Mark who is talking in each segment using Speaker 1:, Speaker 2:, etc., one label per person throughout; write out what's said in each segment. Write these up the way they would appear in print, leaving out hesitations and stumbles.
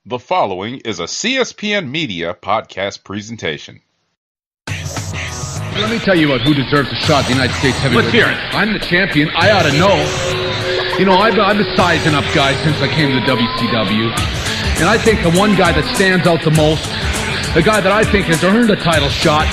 Speaker 1: The following is a CSPN Media podcast presentation.
Speaker 2: Let me tell you about who deserves a shot at the United States heavyweight.
Speaker 3: Let's hear it.
Speaker 2: I'm the champion. I ought to know. You know, I've been sizing up guys since I came to the WCW. And I think the one guy that stands out the most, the guy that I think has earned a title shot,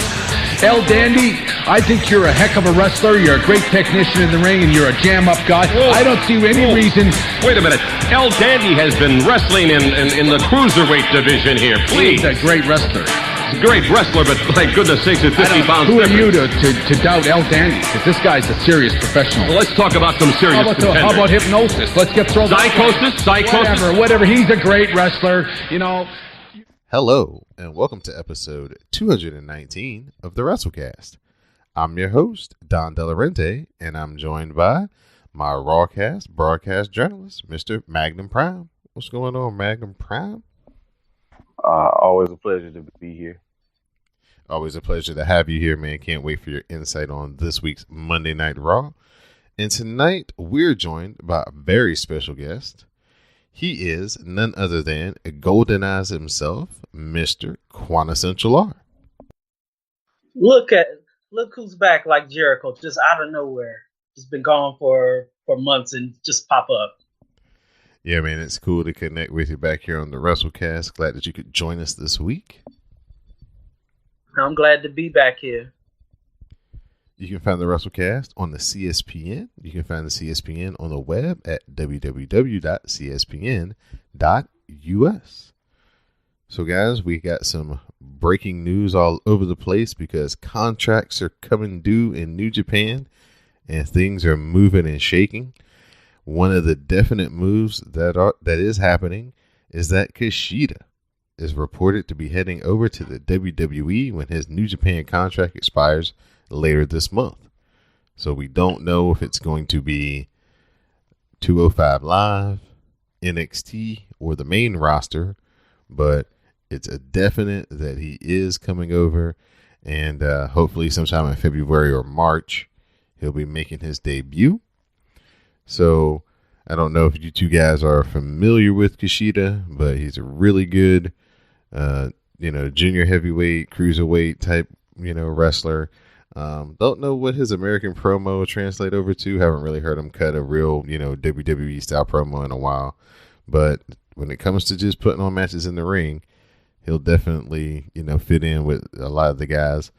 Speaker 2: El Dandy, I think you're a heck of a wrestler. You're a great technician in the ring, and you're a jam-up guy.
Speaker 3: Whoa.
Speaker 2: I don't see any reason.
Speaker 3: Wait a minute. El Dandy has been wrestling in the cruiserweight division here. Please.
Speaker 2: He's a great wrestler.
Speaker 3: He's a great wrestler, but my goodness sakes, at 50 pounds.
Speaker 2: Who are you to doubt El Dandy? Because this guy's a serious professional.
Speaker 3: Well, let's talk about some serious contenders.
Speaker 2: How about hypnosis? Let's get thrown.
Speaker 3: Psychosis?
Speaker 2: Whatever. He's a great wrestler, you know.
Speaker 4: Hello, and welcome to episode 219 of the WrassleCast. I'm your host, Don Delarente, and I'm joined by my RawCast broadcast journalist, Mr. Magnum Prime. What's going on, Magnum Prime?
Speaker 5: Always a pleasure to be here.
Speaker 4: Always a pleasure to have you here, man. Can't wait for your insight on this week's Monday Night Raw. And tonight, we're joined by a very special guest. He is none other than Golden Eyes himself, Mr. Quantessential R.
Speaker 6: Look who's back like Jericho, just out of nowhere. Just been gone for months and just pop up.
Speaker 4: Yeah, man, it's cool to connect with you back here on the WrassleCast. Glad that you could join us this week.
Speaker 6: I'm glad to be back here.
Speaker 4: You can find the WrassleCast on the CSPN. You can find the CSPN on the web at www.cspn.us. So, guys, we got some breaking news all over the place because contracts are coming due in New Japan and things are moving and shaking. One of the definite moves that is happening is that Kushida is reported to be heading over to the WWE when his New Japan contract expires later this month. So we don't know if it's going to be 205 Live, NXT, or the main roster, but it's a definite that he is coming over, and hopefully sometime in February or March he'll be making his debut. So I don't know if you two guys are familiar with Kushida, but he's a really good junior heavyweight, cruiserweight type, wrestler. Don't know what his American promo translate over to. Haven't really heard him cut a real, WWE style promo in a while. But when it comes to just putting on matches in the ring, he'll definitely, fit in with a lot of the guys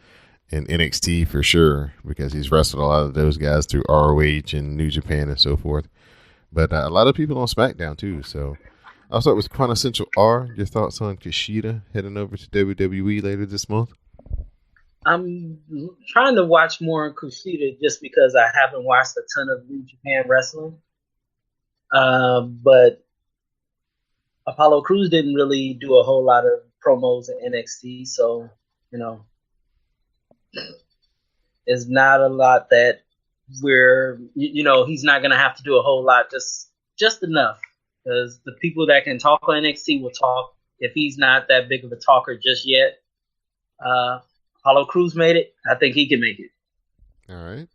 Speaker 4: in NXT for sure, because he's wrestled a lot of those guys through ROH and New Japan and so forth. But a lot of people on SmackDown too. So I'll start with Quintessential R. Your thoughts on Kushida heading over to WWE later this month?
Speaker 6: I'm trying to watch more on Kushida just because I haven't watched a ton of New Japan wrestling. But Apollo Crews didn't really do a whole lot of promos in NXT, so, it's not a lot that he's not going to have to do a whole lot, just enough. Because the people that can talk on NXT will talk. If he's not that big of a talker just yet, Apollo Crews made it. I think he can make it.
Speaker 4: All right.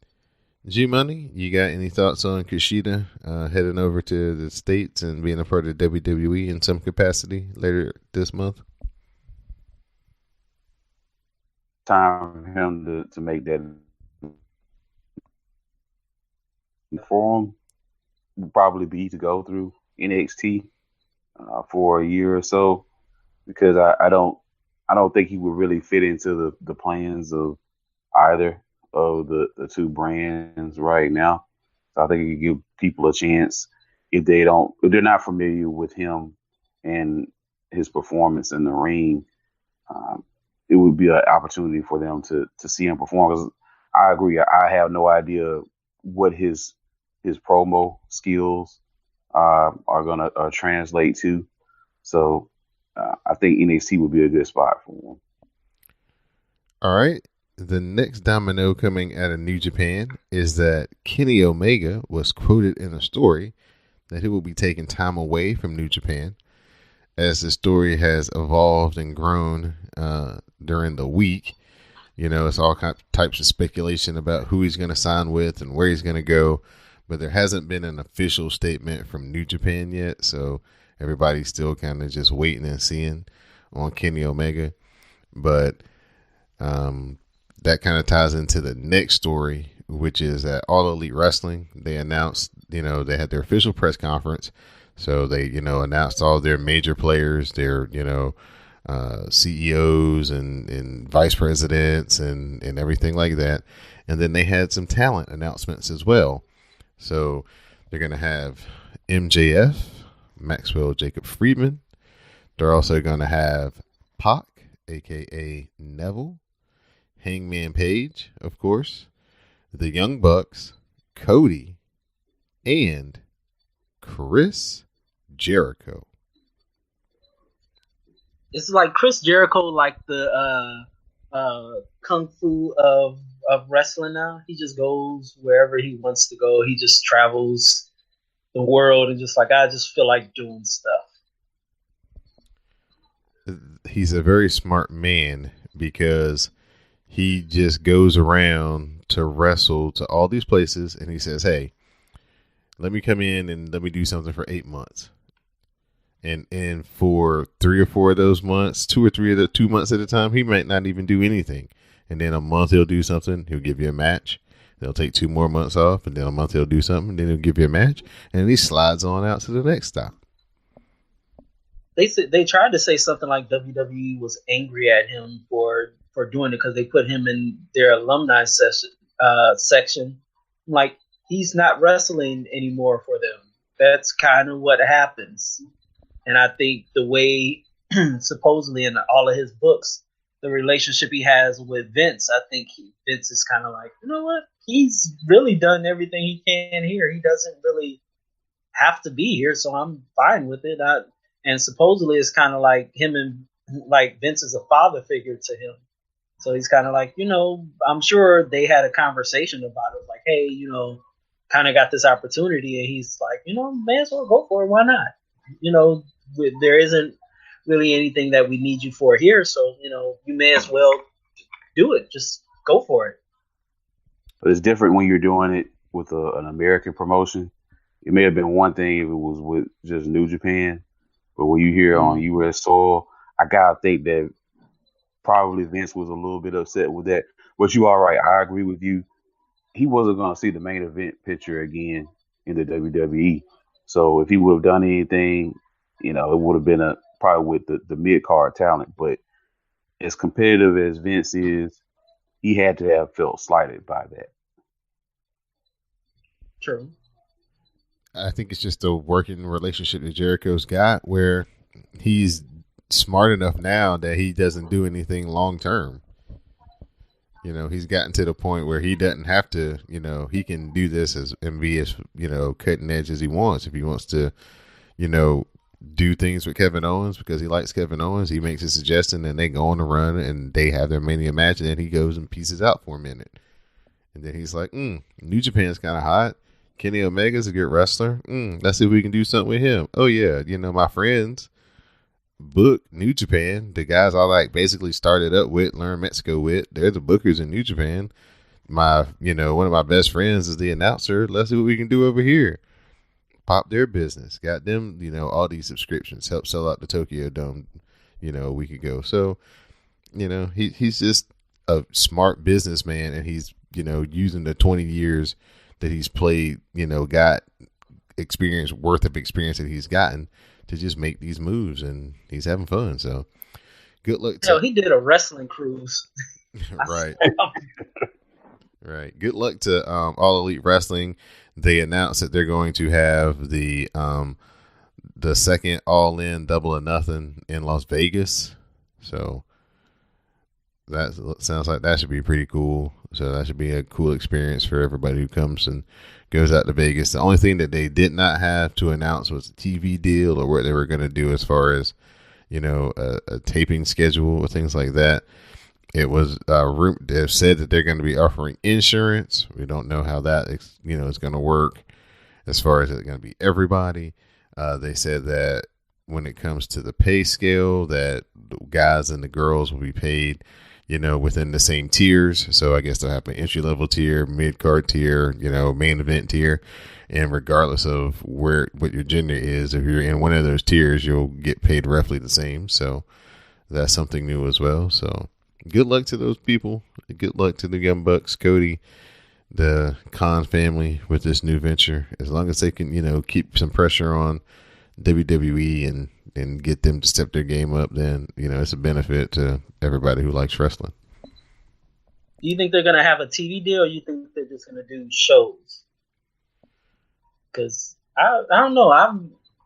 Speaker 4: G-Money, you got any thoughts on Kushida heading over to the States and being a part of WWE in some capacity later this month?
Speaker 5: Time for him to make that for him would probably be to go through NXT for a year or so, because I don't think he would really fit into the plans of either of the two brands right now. So I think he could give people a chance if they're not familiar with him and his performance in the ring. It would be an opportunity for them to see him perform. Because I agree, I have no idea what his promo skills are going to translate to. So I think NXT would be a good spot for him.
Speaker 4: All right. The next domino coming out of New Japan is that Kenny Omega was quoted in a story that he will be taking time away from New Japan. As the story has evolved and grown during the week, it's all types of speculation about who he's going to sign with and where he's going to go. But there hasn't been an official statement from New Japan yet. So everybody's still kind of just waiting and seeing on Kenny Omega. But that kind of ties into the next story, which is at All Elite Wrestling. They announced, they had their official press conference. So they, announced all their major players, their, CEOs and vice presidents and everything like that. And then they had some talent announcements as well. So they're going to have MJF, Maxwell Jacob Friedman. They're also going to have Pac, a.k.a. Neville, Hangman Page, of course, the Young Bucks, Cody, and Chris Jericho.
Speaker 6: It's like Chris Jericho, like the kung fu of wrestling now. He just goes wherever he wants to go. He just travels the world and just like, I just feel like doing stuff.
Speaker 4: He's a very smart man because he just goes around to wrestle to all these places and he says, hey, let me come in and let me do something for 8 months. And for 3 or 4 of those months, 2 or 3 of the 2 months at a time, he might not even do anything. And then a month he'll do something. He'll give you a match. They'll take 2 more months off, and then a month he'll do something. Then he'll give you a match, and he slides on out to the next stop.
Speaker 6: They tried to say something like WWE was angry at him for doing it because they put him in their alumni section. Like, he's not wrestling anymore for them. That's kind of what happens. And I think the way, supposedly in all of his books, the relationship he has with Vince, I think Vince is kind of like, you know what? He's really done everything he can here. He doesn't really have to be here, so I'm fine with it. And supposedly it's kind of like him and like Vince is a father figure to him. So he's kind of like, I'm sure they had a conversation about it. Like, hey, kind of got this opportunity. And he's like, may as well go for it. Why not? There isn't really anything that we need you for here. So, you may as well do it. Just go for it.
Speaker 5: But it's different when you're doing it with an American promotion. It may have been one thing if it was with just New Japan. But when you hear on U.S. soil, I got to think that probably Vince was a little bit upset with that. But you are right. I agree with you. He wasn't going to see the main event picture again in the WWE. So if he would have done anything, it would have been probably with the mid-card talent. But as competitive as Vince is, he had to have felt slighted by that.
Speaker 6: True.
Speaker 4: I think it's just a working relationship that Jericho's got where he's smart enough now that he doesn't do anything long term. He's gotten to the point where he doesn't have to, he can do this and be as, cutting edge as he wants. If he wants to, do things with Kevin Owens because he likes Kevin Owens, he makes a suggestion and they go on a run and they have their Mania match and then he goes and pieces out for a minute. And then he's like, New Japan's kind of hot. Kenny Omega's a good wrestler. Let's see if we can do something with him. Oh, yeah. My friends book New Japan. The guys I basically started up with, learned Mexico with. They're the bookers in New Japan. One of my best friends is the announcer. Let's see what we can do over here. Pop their business. Got them, all these subscriptions. Helped sell out the Tokyo Dome, a week ago. So, he's just a smart businessman and he's, using the 20 years that he's played, got worth of experience that he's gotten to just make these moves, and he's having fun. So good luck.
Speaker 6: He did a wrestling cruise.
Speaker 4: Right. Right. Good luck to All Elite Wrestling. They announced that they're going to have the second All In Double or Nothing in Las Vegas. So that sounds like that should be pretty cool. So that should be a cool experience for everybody who comes and goes out to Vegas. The only thing that they did not have to announce was a TV deal or what they were going to do as far as, a taping schedule or things like that. It was they've said that they're going to be offering insurance. We don't know how that is going to work as far as it's going to be everybody. They said that when it comes to the pay scale, that the guys and the girls will be paid, within the same tiers. So I guess they'll have an entry level tier, mid card tier, main event tier. And regardless of what your gender is, if you're in one of those tiers, you'll get paid roughly the same. So that's something new as well. So good luck to those people. Good luck to the Young Bucks, Cody, the Khan family with this new venture. As long as they can, keep some pressure on WWE and get them to step their game up, then, it's a benefit to everybody who likes wrestling.
Speaker 6: Do you think they're going to have a TV deal, or you think they're just going to do shows? Because I don't know.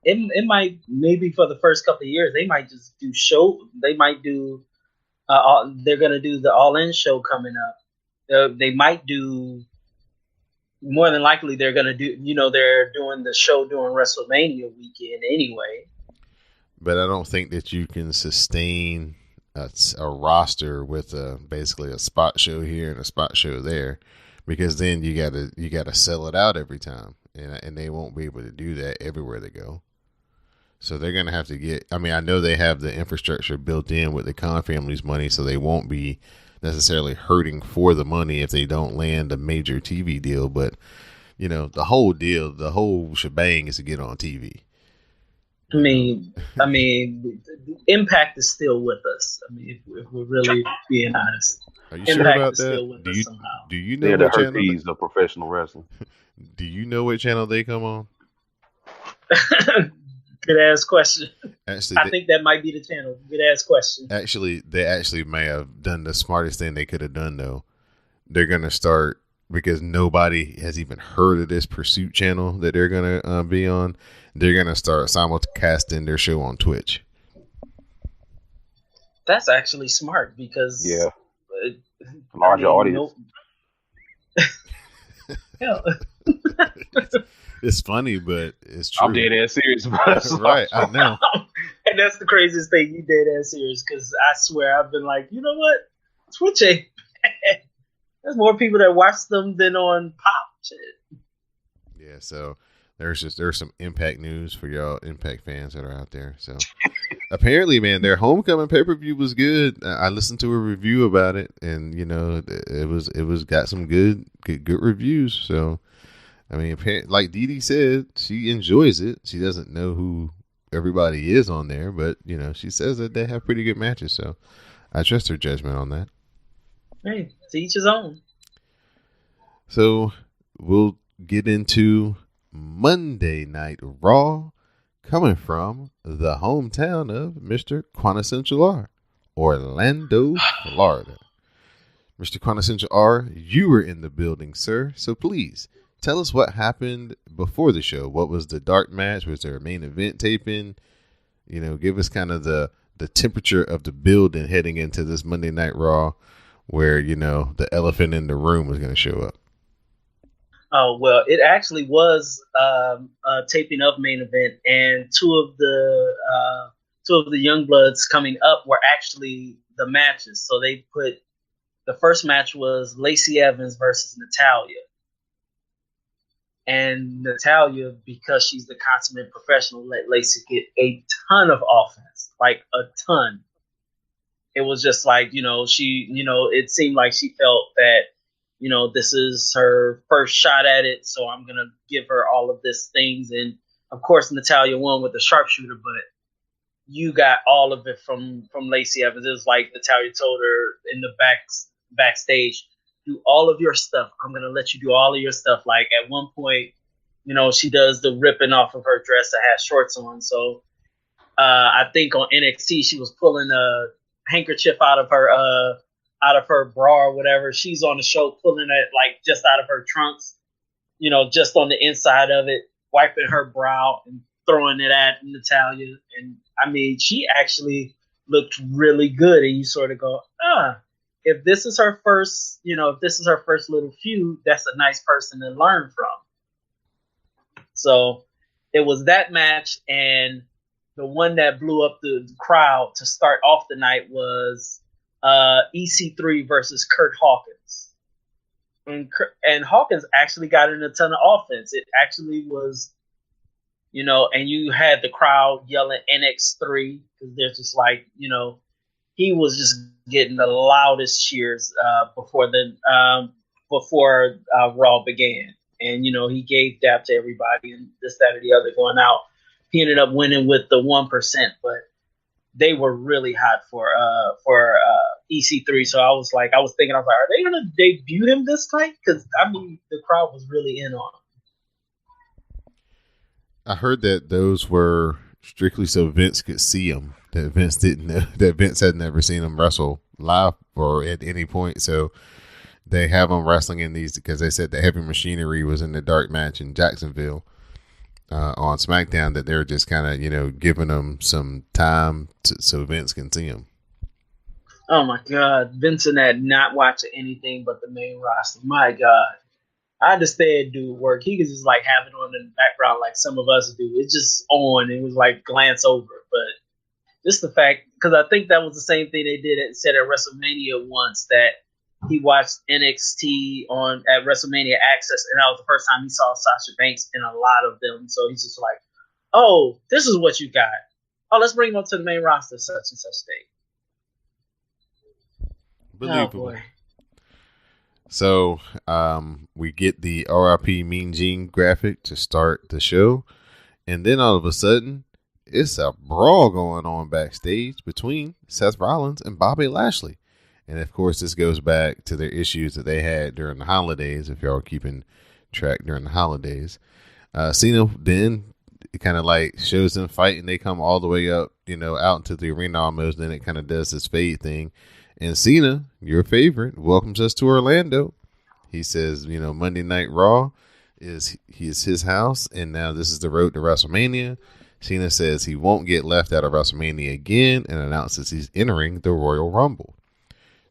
Speaker 6: It might, maybe for the first couple of years, they might just do show. They might do, they're going to do the All In show coming up. They might do, more than likely, they're going to do, they're doing the show during WrestleMania weekend anyway.
Speaker 4: But I don't think that you can sustain a roster with basically a spot show here and a spot show there, because then you gotta sell it out every time, and they won't be able to do that everywhere they go. So they're gonna have to get. I mean, I know they have the infrastructure built in with the Khan family's money, so they won't be necessarily hurting for the money if they don't land a major TV deal. But the whole deal, the whole shebang is to get on TV.
Speaker 6: I mean, Impact is still with us. I mean, if we're really being honest,
Speaker 4: are you sure about that? Do you know
Speaker 5: the
Speaker 4: what channel?
Speaker 5: Hercules of professional wrestling.
Speaker 4: Do you know what channel they come on?
Speaker 6: Good ass question.
Speaker 4: Actually,
Speaker 6: I think that might be the channel. Good ass question.
Speaker 4: Actually, they may have done the smartest thing they could have done, though. They're gonna start, because nobody has even heard of this Pursuit channel that they're gonna be on. They're gonna start simulcasting their show on Twitch.
Speaker 6: That's actually smart, because
Speaker 5: larger audience.
Speaker 4: It's funny, but it's true.
Speaker 5: I'm dead ass serious about it.
Speaker 4: Right, I know.
Speaker 6: And that's the craziest thing. You dead ass serious, because I swear I've been like, you know what? Twitch ain't bad. There's more people that watch them than on Pop. Shit.
Speaker 4: Yeah, so there's some Impact news for y'all Impact fans that are out there. So apparently, man, their homecoming pay-per-view was good. I listened to a review about it, and it was got some good reviews. So I mean, like Dee Dee said, she enjoys it. She doesn't know who everybody is on there, but she says that they have pretty good matches. So I trust her judgment on that.
Speaker 6: Hey, to each his own.
Speaker 4: So we'll get into Monday Night Raw, coming from the hometown of Mr. Quantessential R, Orlando, Florida. Mr. Quantessential R, you were in the building, sir. So please tell us what happened before the show. What was the dark match? Was there a main event taping? Give us kind of the temperature of the building heading into this Monday Night Raw, where, the elephant in the room was going to show up.
Speaker 6: Oh, well, it actually was a taping of main event, and two of the young bloods coming up were actually the matches. So they put, the first match was Lacey Evans versus Natalya. And Natalya, because she's the consummate professional, let Lacey get a ton of offense, like a ton. It was just like, she, it seemed like she felt that, this is her first shot at it, so I'm going to give her all of these things. And, of course, Natalya won with the sharpshooter, but you got all of it from Lacey Evans. It was like Natalya told her in the backstage, do all of your stuff. I'm going to let you do all of your stuff. Like, at one point, she does the ripping off of her dress that has shorts on. So I think on NXT, she was pulling a handkerchief out of her bra or whatever. She's on the show pulling it like just out of her trunks, just on the inside of it, wiping her brow and throwing it at Natalya. And I mean, she actually looked really good. And you sort of go, if this is her first, little feud, that's a nice person to learn from. So it was that match, and the one that blew up the crowd to start off the night was EC3 versus Kurt Hawkins. And Hawkins actually got in a ton of offense. It actually was, and you had the crowd yelling NX3, because they're just like, he was just getting the loudest cheers before Raw began, and he gave dap to everybody and this, that, or the other going out. He ended up winning with the 1%, but they were really hot for EC3. So I was thinking, are they gonna debut him this time? Because the crowd was really in on him.
Speaker 4: I heard that those were strictly so Vince could see him. That Vince didn't know, that Vince had never seen him wrestle live or at any point. So they have him wrestling in these because they said the Heavy Machinery was in the dark match in Jacksonville on SmackDown, that they're just kind of, giving him some time so Vince can see him.
Speaker 6: Oh my God. Vince and that not watching anything but the main roster. My God. I understand do work. He could just have it on in the background like some of us do. It's just on. It was glance over. But just the fact, because I think that was the same thing they said at WrestleMania once, that he watched NXT at WrestleMania Access, and that was the first time he saw Sasha Banks in a lot of them. So he's just like, oh, this is what you got. Oh, let's bring him up to the main roster such and such day.
Speaker 4: Believable.
Speaker 6: Oh, boy.
Speaker 4: So we get the RIP Mean Gene graphic to start the show, and then all of a sudden, it's a brawl going on backstage between Seth Rollins and Bobby Lashley. And of course, this goes back to their issues that they had during the holidays, if y'all are keeping track during the holidays. Cena then kind of shows them fighting. They come all the way up, out into the arena almost. Then it kind of does this fade thing. And Cena, your favorite, welcomes us to Orlando. He says, Monday Night Raw is his house, and now this is the road to WrestleMania. Cena says he won't get left out of WrestleMania again and announces he's entering the Royal Rumble.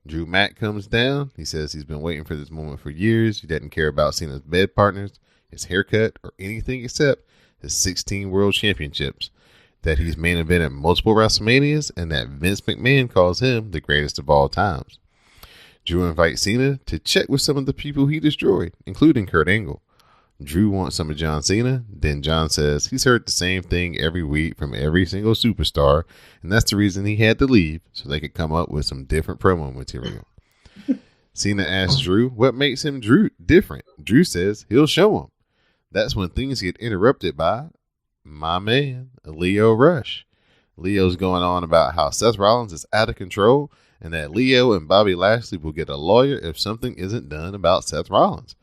Speaker 4: Drew Mack comes down. He says he's been waiting for this moment for years. He doesn't care about Cena's bed partners, his haircut, or anything except his 16 world championships, that he's main evented multiple WrestleManias, and that Vince McMahon calls him the greatest of all times. Drew invites Cena to check with some of the people he destroyed, including Kurt Angle. Drew wants some of John Cena. Then John says he's heard the same thing every week from every single superstar, and that's the reason he had to leave, so they could come up with some different promo material. Cena asks Drew what makes him different. Drew says he'll show him. That's when things get interrupted by my man, Leo Rush. Leo's going on about how Seth Rollins is out of control and that Leo and Bobby Lashley will get a lawyer if something isn't done about Seth Rollins.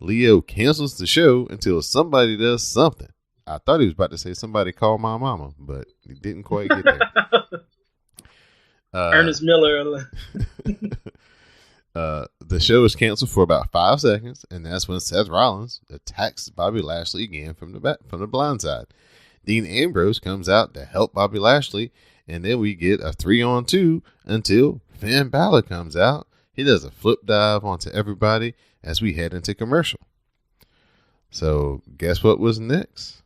Speaker 4: Leo cancels the show until somebody does something. I thought he was about to say somebody call my mama, but he didn't quite get there.
Speaker 6: Ernest Miller.
Speaker 4: The show is canceled for about 5 seconds, and that's when Seth Rollins attacks Bobby Lashley again from the blind side. Dean Ambrose comes out to help Bobby Lashley, and then we get a 3-on-2 until Finn Balor comes out. He does a flip dive onto everybody as we head into commercial. So, guess what was next?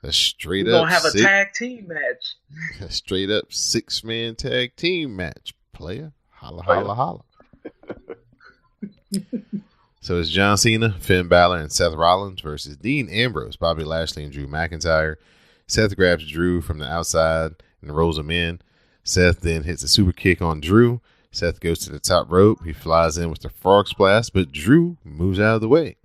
Speaker 4: A straight up.
Speaker 6: We're gonna have a tag team match.
Speaker 4: A straight up 6-man tag team match, player. Holla, holla, holla. So it's John Cena, Finn Balor, and Seth Rollins versus Dean Ambrose, Bobby Lashley, and Drew McIntyre. Seth grabs Drew from the outside and rolls him in. Seth then hits a super kick on Drew. Seth goes to the top rope. He flies in with the frog splash, but Drew moves out of the way.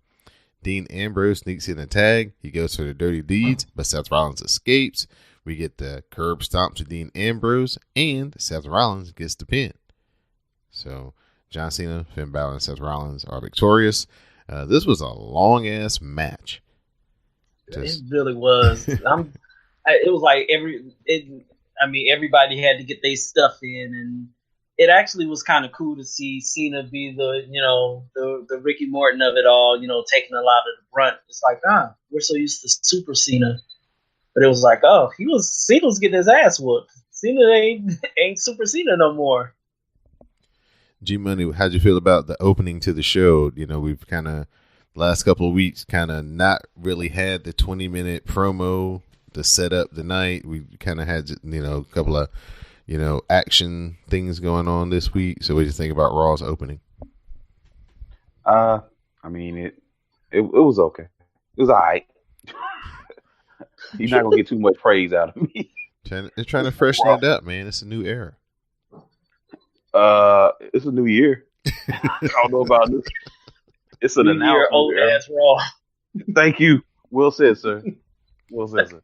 Speaker 4: Dean Ambrose sneaks in a tag. He goes for the dirty deeds, but Seth Rollins escapes. We get the curb stomp to Dean Ambrose, and Seth Rollins gets the pin. So John Cena, Finn Balor, and Seth Rollins are victorious. This was a long-ass match.
Speaker 6: It really was. It was like everybody had to get their stuff in, and it actually was kind of cool to see Cena be the Ricky Morton of it all, taking a lot of the brunt. It's like, we're so used to Super Cena. But it was like, Cena was getting his ass whooped. Cena ain't Super Cena no more.
Speaker 4: G Money, how'd you feel about the opening to the show? We've kind of last couple of weeks kind of not really had the 20-minute promo to set up the night. We kind of had a couple of action things going on this week. So what do you think about Raw's opening?
Speaker 5: I mean it was okay. It was all right. You're not gonna get too much praise out of me.
Speaker 4: They're trying to freshen it up, man. It's a new era.
Speaker 5: It's a new year. I don't know about this. It's an
Speaker 6: New year,
Speaker 5: announcement.
Speaker 6: old ass Raw.
Speaker 5: Thank you. Will said, sir. Will said, sir.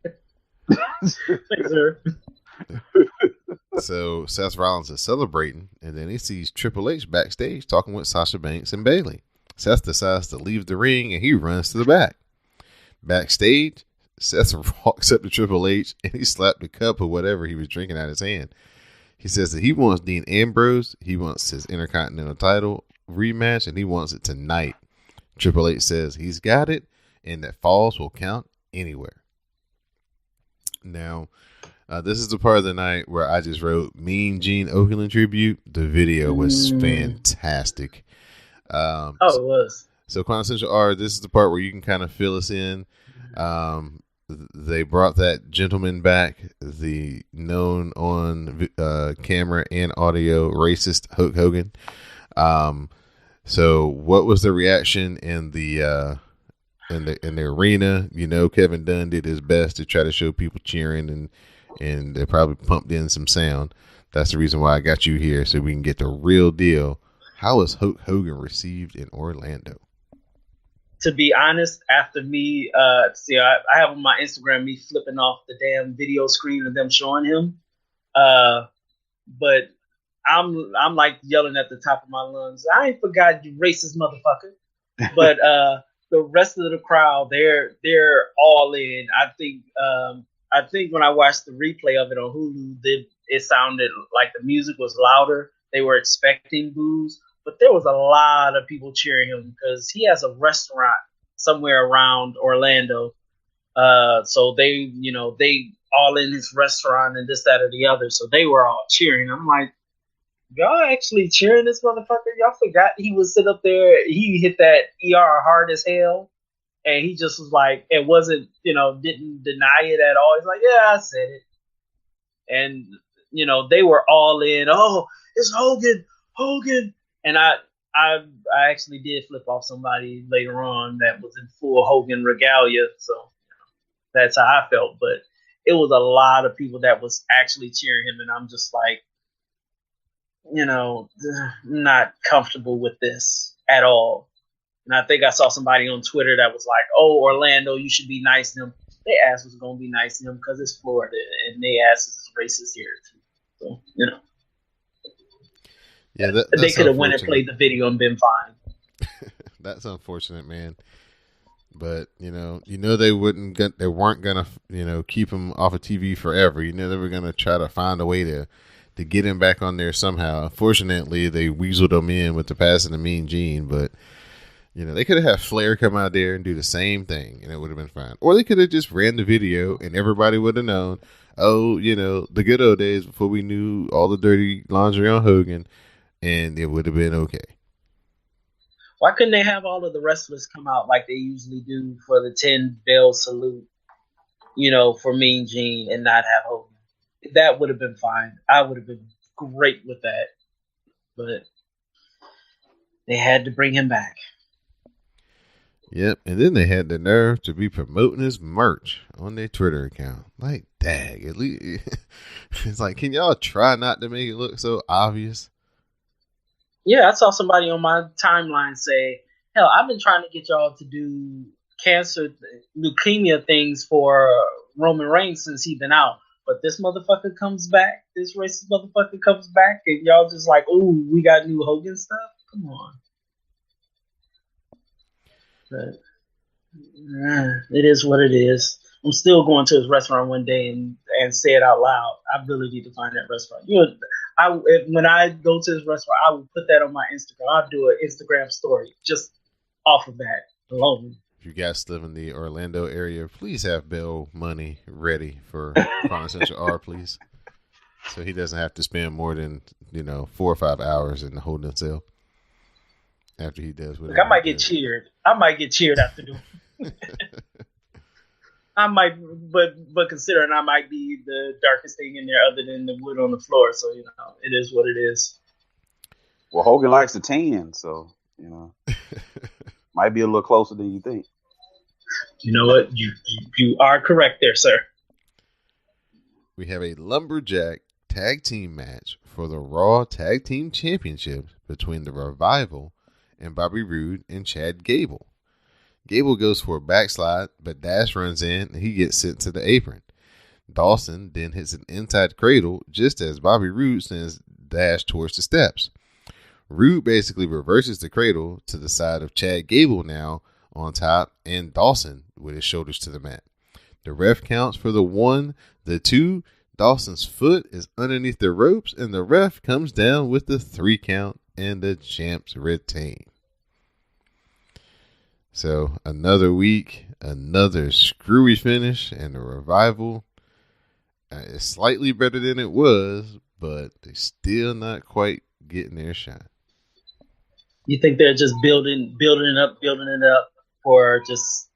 Speaker 6: Thanks, sir.
Speaker 4: So Seth Rollins is celebrating, and then he sees Triple H backstage talking with Sasha Banks and Bayley. Seth decides to leave the ring, and he runs to the back. Backstage, Seth walks up to Triple H, and he slapped the cup or whatever he was drinking out of his hand. He says that he wants Dean Ambrose, he wants his Intercontinental title rematch, and he wants it tonight. Triple H says he's got it, and that falls will count anywhere. Now, this is the part of the night where I just wrote Mean Gene Okerlund tribute. The video was fantastic.
Speaker 6: It was.
Speaker 4: So Quantessential R, this is the part where you can kind of fill us in. They brought that gentleman back, the known on camera and audio racist Hulk Hogan. So what was the reaction in the arena? You know, Kevin Dunn did his best to try to show people cheering, and they probably pumped in some sound. That's the reason why I got you here, so we can get the real deal. How was Hulk Hogan received in Orlando?
Speaker 6: To be honest, after me, I have on my Instagram me flipping off the damn video screen of them showing him. But I'm like yelling at the top of my lungs, I ain't forgot, you racist motherfucker. But the rest of the crowd, they're all in. I think when I watched the replay of it on Hulu, it sounded like the music was louder. They were expecting boos. But there was a lot of people cheering him because he has a restaurant somewhere around Orlando. So they all in his restaurant and this, that, or the other. So they were all cheering. I'm like, y'all actually cheering this motherfucker? Y'all forgot he was sitting up there. He hit that ER hard as hell. And he just was like, it wasn't, didn't deny it at all. He's like, yeah, I said it. And, they were all in. Oh, it's Hogan. And I actually did flip off somebody later on that was in full Hogan regalia, so that's how I felt. But it was a lot of people that was actually cheering him, and I'm just like, not comfortable with this at all. And I think I saw somebody on Twitter that was like, "Oh, Orlando, you should be nice to him." Their ass was gonna be nice to him because it's Florida, and their ass is racist here too. So
Speaker 4: Yeah,
Speaker 6: they could have went and played the video and been fine.
Speaker 4: That's unfortunate, man. But they weren't gonna keep him off of TV forever. They were gonna try to find a way to get him back on there somehow. Unfortunately, they weaseled him in with the passing of Mean Gene, but they could have had Flair come out there and do the same thing, and it would have been fine. Or they could have just ran the video, and everybody would have known. Oh, the good old days before we knew all the dirty laundry on Hogan. And it would have been okay.
Speaker 6: Why couldn't they have all of the wrestlers come out like they usually do for the 10-bell salute, for Mean Gene and not have Hogan? That would have been fine. I would have been great with that. But they had to bring him back.
Speaker 4: Yep. And then they had the nerve to be promoting his merch on their Twitter account. Like, dang. At least it's like, can y'all try not to make it look so obvious?
Speaker 6: Yeah, I saw somebody on my timeline say, hell, I've been trying to get y'all to do leukemia things for Roman Reigns since he's been out. But this motherfucker comes back, this racist motherfucker comes back, and y'all just like, ooh, we got new Hogan stuff? Come on. But it is what it is. I'm still going to his restaurant one day and say it out loud. I really need to find that restaurant. When I go to his restaurant, I will put that on my Instagram. I'll do an Instagram story just off of that alone.
Speaker 4: If you guys live in the Orlando area, please have Bill money ready for Quantessential R, please. So he doesn't have to spend more than 4 or 5 hours in the holding cell after he does whatever.
Speaker 6: Look, I might get cheered. After doing I might, but considering I might be the darkest thing in there other than the wood on the floor, so it is what it is.
Speaker 5: Well, Hogan likes to tan, so might be a little closer than you think.
Speaker 6: You know what? You are correct there, sir.
Speaker 4: we have a lumberjack tag team match for the Raw Tag Team Championship between the Revival and Bobby Roode and Chad Gable. Gable goes for a backslide, but Dash runs in and he gets sent to the apron. Dawson then hits an inside cradle just as Bobby Roode sends Dash towards the steps. Roode basically reverses the cradle to the side of Chad Gable now on top and Dawson with his shoulders to the mat. The ref counts for the 1, the 2. Dawson's foot is underneath the ropes and the ref comes down with the 3 count and the champs retain. So another week, another screwy finish, and the Revival is slightly better than it was, but they're still not quite getting their shine.
Speaker 6: You think they're just building it up for just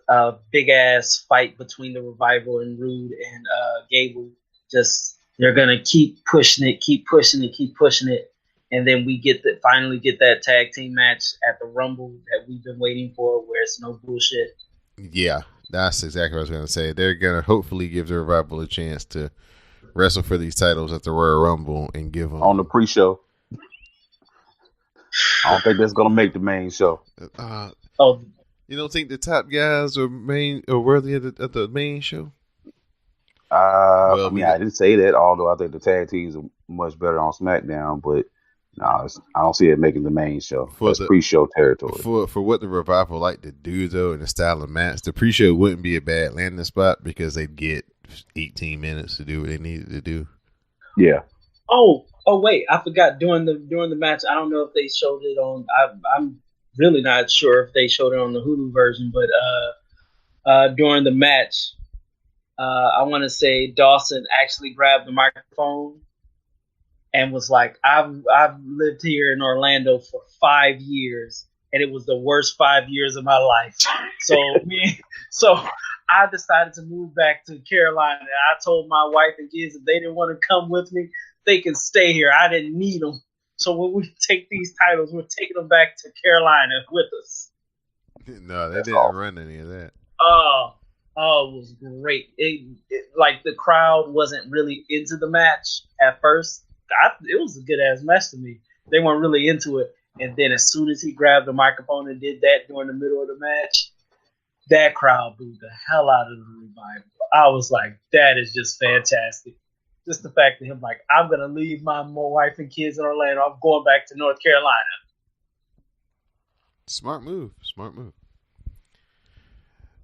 Speaker 6: a big ass fight between the Revival and Roode and Gable? Just they're gonna keep pushing it. And then we finally get that tag team match at the Rumble that we've been waiting for, where it's no bullshit.
Speaker 4: Yeah, that's exactly what I was going to say. They're going to hopefully give the Revival a chance to wrestle for these titles at the Royal Rumble and give them
Speaker 5: on the pre-show. I don't think that's going to make the main show.
Speaker 4: You don't think the top guys are worthy of the main show?
Speaker 5: I didn't say that. Although I think the tag teams are much better on SmackDown, but. No, I don't see it making the main show. It's pre-show territory.
Speaker 4: For what the Revival like to do, though, in the style of match, the pre-show wouldn't be a bad landing spot because they'd get 18 minutes to do what they needed to do. Yeah.
Speaker 6: Oh, wait, I forgot during the match. I don't know if they showed it on. I'm really not sure if they showed it on the Hulu version, but during the match, I want to say Dawson actually grabbed the microphone and was like, I've lived here in Orlando for 5 years, and it was the worst 5 years of my life. So I decided to move back to Carolina. And I told my wife and kids if they didn't want to come with me, they can stay here. I didn't need them. So when we take these titles, we're taking them back to Carolina with us.
Speaker 4: No, they didn't run any of that.
Speaker 6: Oh, it was great. Like the crowd wasn't really into the match at first. It was a good ass match to me. They weren't really into it, and then as soon as he grabbed the microphone and did that during the middle of the match, that crowd booed the hell out of the Revival. I was like, that is just fantastic. Just the fact that him like, I'm gonna leave my wife and kids in Orlando. I'm going back to North Carolina.
Speaker 4: Smart move.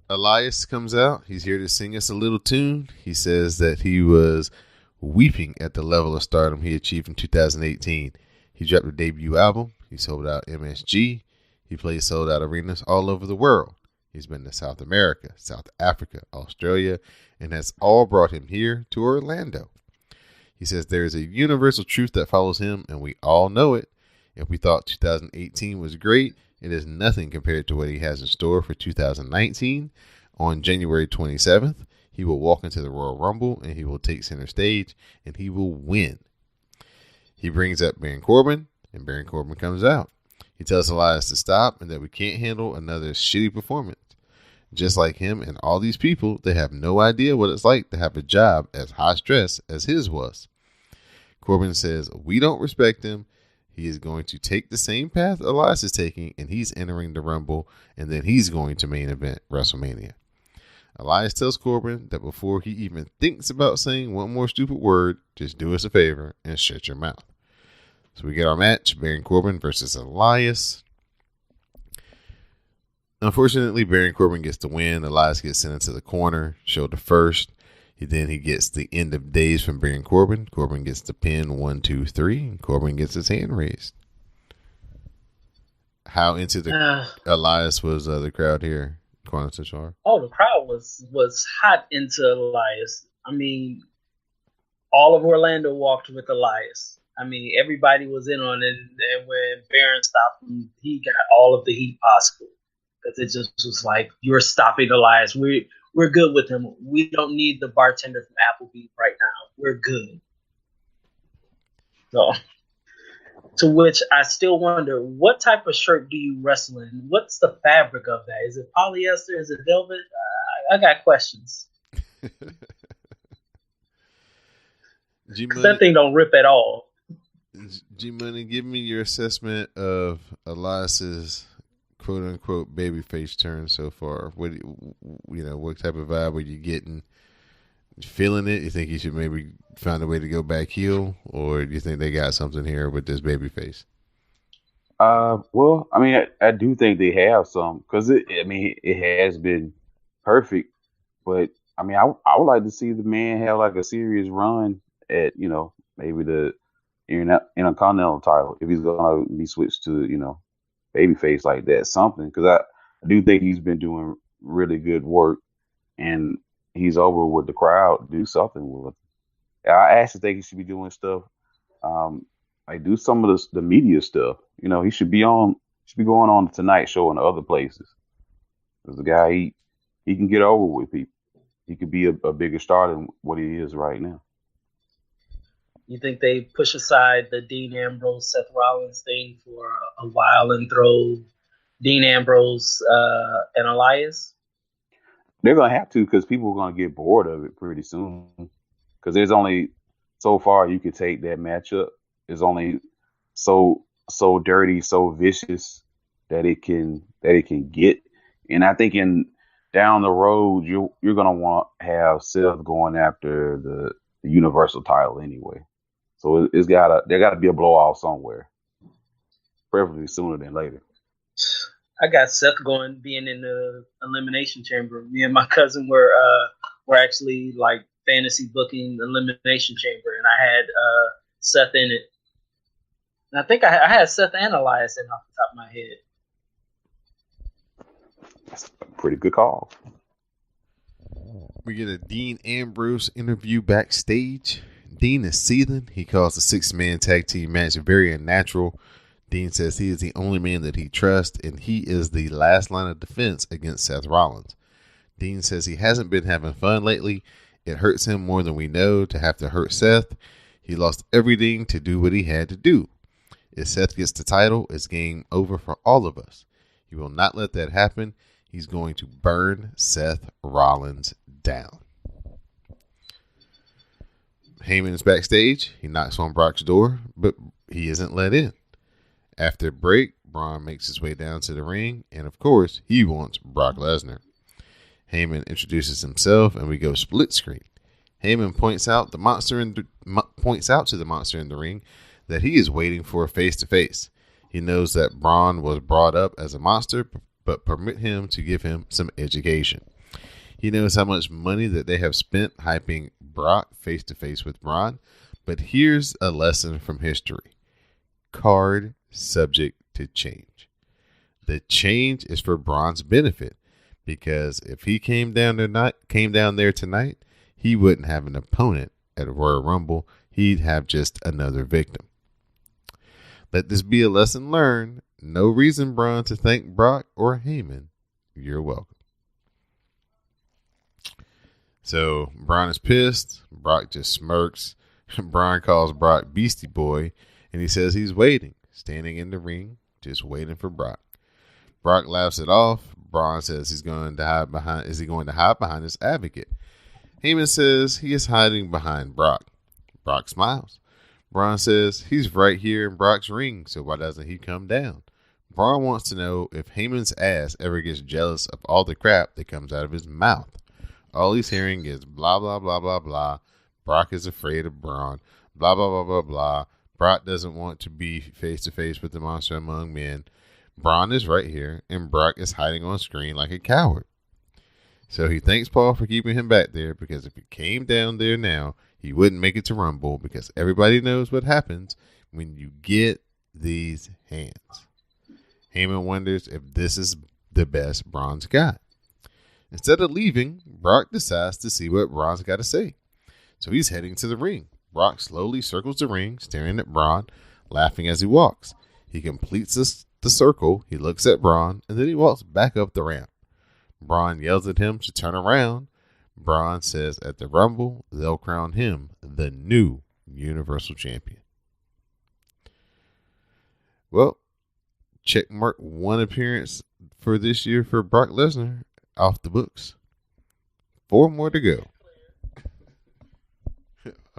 Speaker 4: Elias comes out. He's here to sing us a little tune. He says that he was weeping at the level of stardom he achieved in 2018. He dropped a debut album. He sold out MSG. He plays sold out arenas all over the world. He's been to South America, South Africa, Australia, and that's all brought him here to Orlando. He says there is a universal truth that follows him, and we all know it. If we thought 2018 was great, it is nothing compared to what he has in store for 2019. On January 27th, he will walk into the Royal Rumble, and he will take center stage, and he will win. He brings up Baron Corbin, and Baron Corbin comes out. He tells Elias to stop and that we can't handle another shitty performance. Just like him and all these people, they have no idea what it's like to have a job as high stress as his was. Corbin says, we don't respect him. He is going to take the same path Elias is taking, and he's entering the Rumble, and then he's going to main event WrestleMania. Elias tells Corbin that before he even thinks about saying one more stupid word, just do us a favor and shut your mouth. So we get our match, Baron Corbin versus Elias. Unfortunately, Baron Corbin gets the win. Elias gets sent into the corner, shoulder first. Then he gets the end of days from Baron Corbin. Corbin gets the pin 1, 2, 3. And Corbin gets his hand raised. How into the Elias was the crowd here? Quantessential.
Speaker 6: Oh, the crowd was hot into Elias. I mean, all of Orlando walked with Elias. I mean, everybody was in on it. And when Baron stopped him, he got all of the heat possible. Because it just was like, you're stopping Elias. We're good with him. We don't need the bartender from Applebee's right now. We're good. So, to which I still wonder, what type of shirt do you wrestle in? What's the fabric of that? Is it polyester? Is it velvet? I got questions. Because that thing don't rip at all.
Speaker 4: G-Money, give me your assessment of Elias's quote-unquote babyface turn so far. What what type of vibe are you getting? Feeling it? You think he should maybe find a way to go back heel, or do you think they got something here with this babyface?
Speaker 5: Well, I mean, I do think they have some because it has been perfect, but I mean, I would like to see the man have like a serious run at maybe the Intercontinental title if he's gonna be switched to babyface like that, something, because I do think he's been doing really good work and he's over with the crowd. Do something with him. I actually think he should be doing stuff. Like do some of the media stuff. He should be going on the Tonight Show and other places. As a guy, he can get over with people. He could be a bigger star than what he is right now.
Speaker 6: You think they push aside the Dean Ambrose, Seth Rollins thing for a while and throw Dean Ambrose and Elias?
Speaker 5: They're gonna have to, because people are gonna get bored of it pretty soon. Because there's only so far you can take that matchup. It's only so dirty, so vicious that it can get. And I think down the road you're gonna want to have Seth going after the Universal title anyway. So there gotta be a blowout somewhere, preferably sooner than later.
Speaker 6: I got Seth being in the Elimination Chamber. Me and my cousin were actually like fantasy booking Elimination Chamber, and I had Seth in it. And I think I had Seth and Elias in off the top of my head.
Speaker 5: That's a pretty good call.
Speaker 4: We get a Dean Ambrose interview backstage. Dean is seething. He calls the 6-man tag team match very unnatural. Dean says he is the only man that he trusts, and he is the last line of defense against Seth Rollins. Dean says he hasn't been having fun lately. It hurts him more than we know to have to hurt Seth. He lost everything to do what he had to do. If Seth gets the title, it's game over for all of us. He will not let that happen. He's going to burn Seth Rollins down. Heyman is backstage. He knocks on Brock's door, but he isn't let in. After break, Braun makes his way down to the ring, and of course, he wants Brock Lesnar. Heyman introduces himself, and we go split screen. Heyman points out to the monster in the ring that he is waiting for a face-to-face. He knows that Braun was brought up as a monster, but permit him to give him some education. He knows how much money that they have spent hyping Brock face-to-face with Braun, but here's a lesson from history. Card subject to change. The change is for Braun's benefit, because if he came down there tonight, he wouldn't have an opponent at Royal Rumble. He'd have just another victim. Let this be a lesson learned. No reason, Braun, to thank Brock or Heyman. You're welcome. So Braun is pissed. Brock just smirks. Braun calls Brock Beastie Boy, and he says he's waiting, standing in the ring, just waiting for Brock. Brock laughs it off. Braun says is he going to hide behind his advocate? Heyman says he is hiding behind Brock. Brock smiles. Braun says he's right here in Brock's ring, so why doesn't he come down? Braun wants to know if Heyman's ass ever gets jealous of all the crap that comes out of his mouth. All he's hearing is blah, blah, blah, blah, blah. Brock is afraid of Braun. Blah, blah, blah, blah, blah. Brock doesn't want to be face-to-face with the monster among men. Braun is right here, and Brock is hiding on screen like a coward. So he thanks Paul for keeping him back there, because if he came down there now, he wouldn't make it to Rumble, because everybody knows what happens when you get these hands. Heyman wonders if this is the best Braun's got. Instead of leaving, Brock decides to see what Braun's got to say. So he's heading to the ring. Brock slowly circles the ring, staring at Braun, laughing as he walks. He completes the circle, he looks at Braun, and then he walks back up the ramp. Braun yells at him to turn around. Braun says at the Rumble, they'll crown him the new Universal Champion. Well, checkmark one appearance for this year for Brock Lesnar off the books. 4 more to go.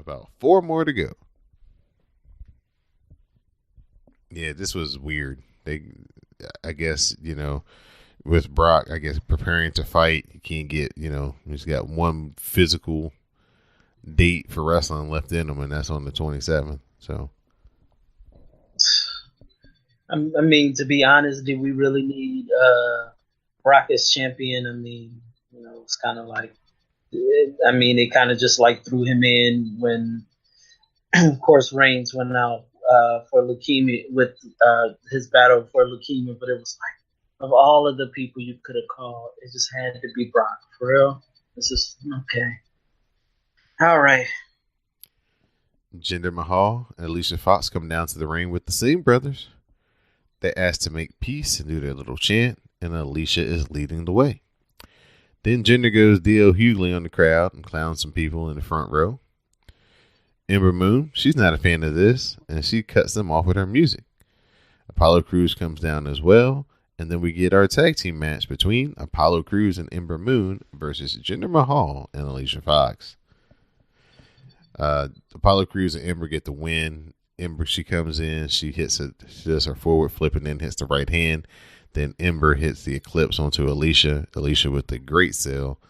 Speaker 4: About 4 more to go. Yeah, this was weird. I guess, with Brock, I guess preparing to fight, he can't get, he's got one physical date for wrestling left in him, and that's on the 27th. So,
Speaker 6: I mean, to be honest, do we really need Brock as champion? I mean, it's kind of like, it kind of just like threw him in when, of course, Reigns went out for leukemia with his battle for leukemia, but it was like, of all of the people you could have called, it just had to be Brock. For real, it's just okay. All right.
Speaker 4: Jinder Mahal and Alicia Fox come down to the ring with the Singh brothers. They ask to make peace and do their little chant, and Alicia is leading the way. Then Jinder goes D.L. Hughley on the crowd and clowns some people in the front row. Ember Moon, she's not a fan of this, and she cuts them off with her music. Apollo Crews comes down as well, and then we get our tag team match between Apollo Crews and Ember Moon versus Jinder Mahal and Alicia Fox. Apollo Crews and Ember get the win. Ember, she comes in, she does her forward flip and then hits the right hand. Then Ember hits the Eclipse onto Alicia. Alicia with the great sell,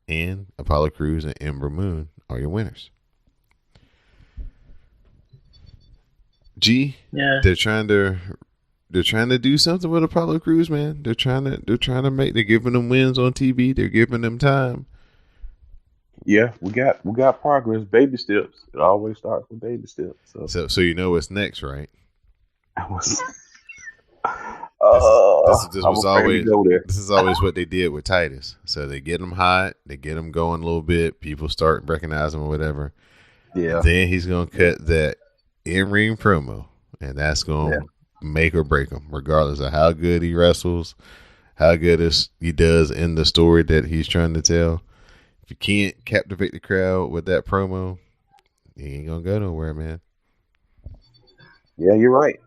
Speaker 4: and Apollo Crews and Ember Moon are your winners.
Speaker 6: Yeah.
Speaker 4: They're trying to do something with Apollo Crews, man. They're giving them wins on TV. They're giving them time.
Speaker 5: Yeah, we got progress, baby steps. It always starts with baby steps.
Speaker 4: So you know what's next, right?
Speaker 5: This
Speaker 4: is always what they did with Titus. So they get him hot, they get him going a little bit. People start recognizing him or whatever.
Speaker 5: Yeah.
Speaker 4: Then he's gonna cut that in-ring promo, and that's gonna make or break him, regardless of how good he wrestles, how good he does in the story that he's trying to tell. If you can't captivate the crowd with that promo, he ain't gonna go nowhere, man.
Speaker 5: Yeah, you're right.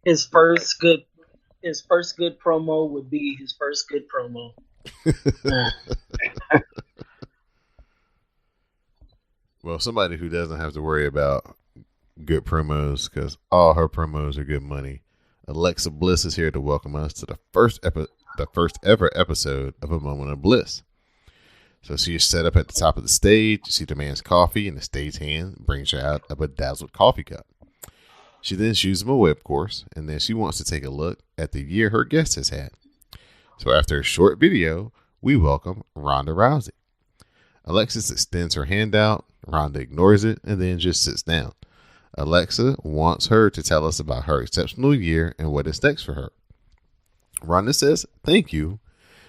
Speaker 6: His first good promo would be his first good promo.
Speaker 4: Well, somebody who doesn't have to worry about good promos, because all her promos are good money. Alexa Bliss is here to welcome us to the first ever episode of A Moment of Bliss. So she is set up at the top of the stage. She demands coffee, and the stage hand brings her out a bedazzled coffee cup. She then shoots him a whip course, and then she wants to take a look at the year her guest has had. So after a short video, we welcome Ronda Rousey. Alexis extends her hand out. Ronda ignores it and then just sits down. Alexa wants her to tell us about her exceptional year and what is next for her. Ronda says, "Thank you,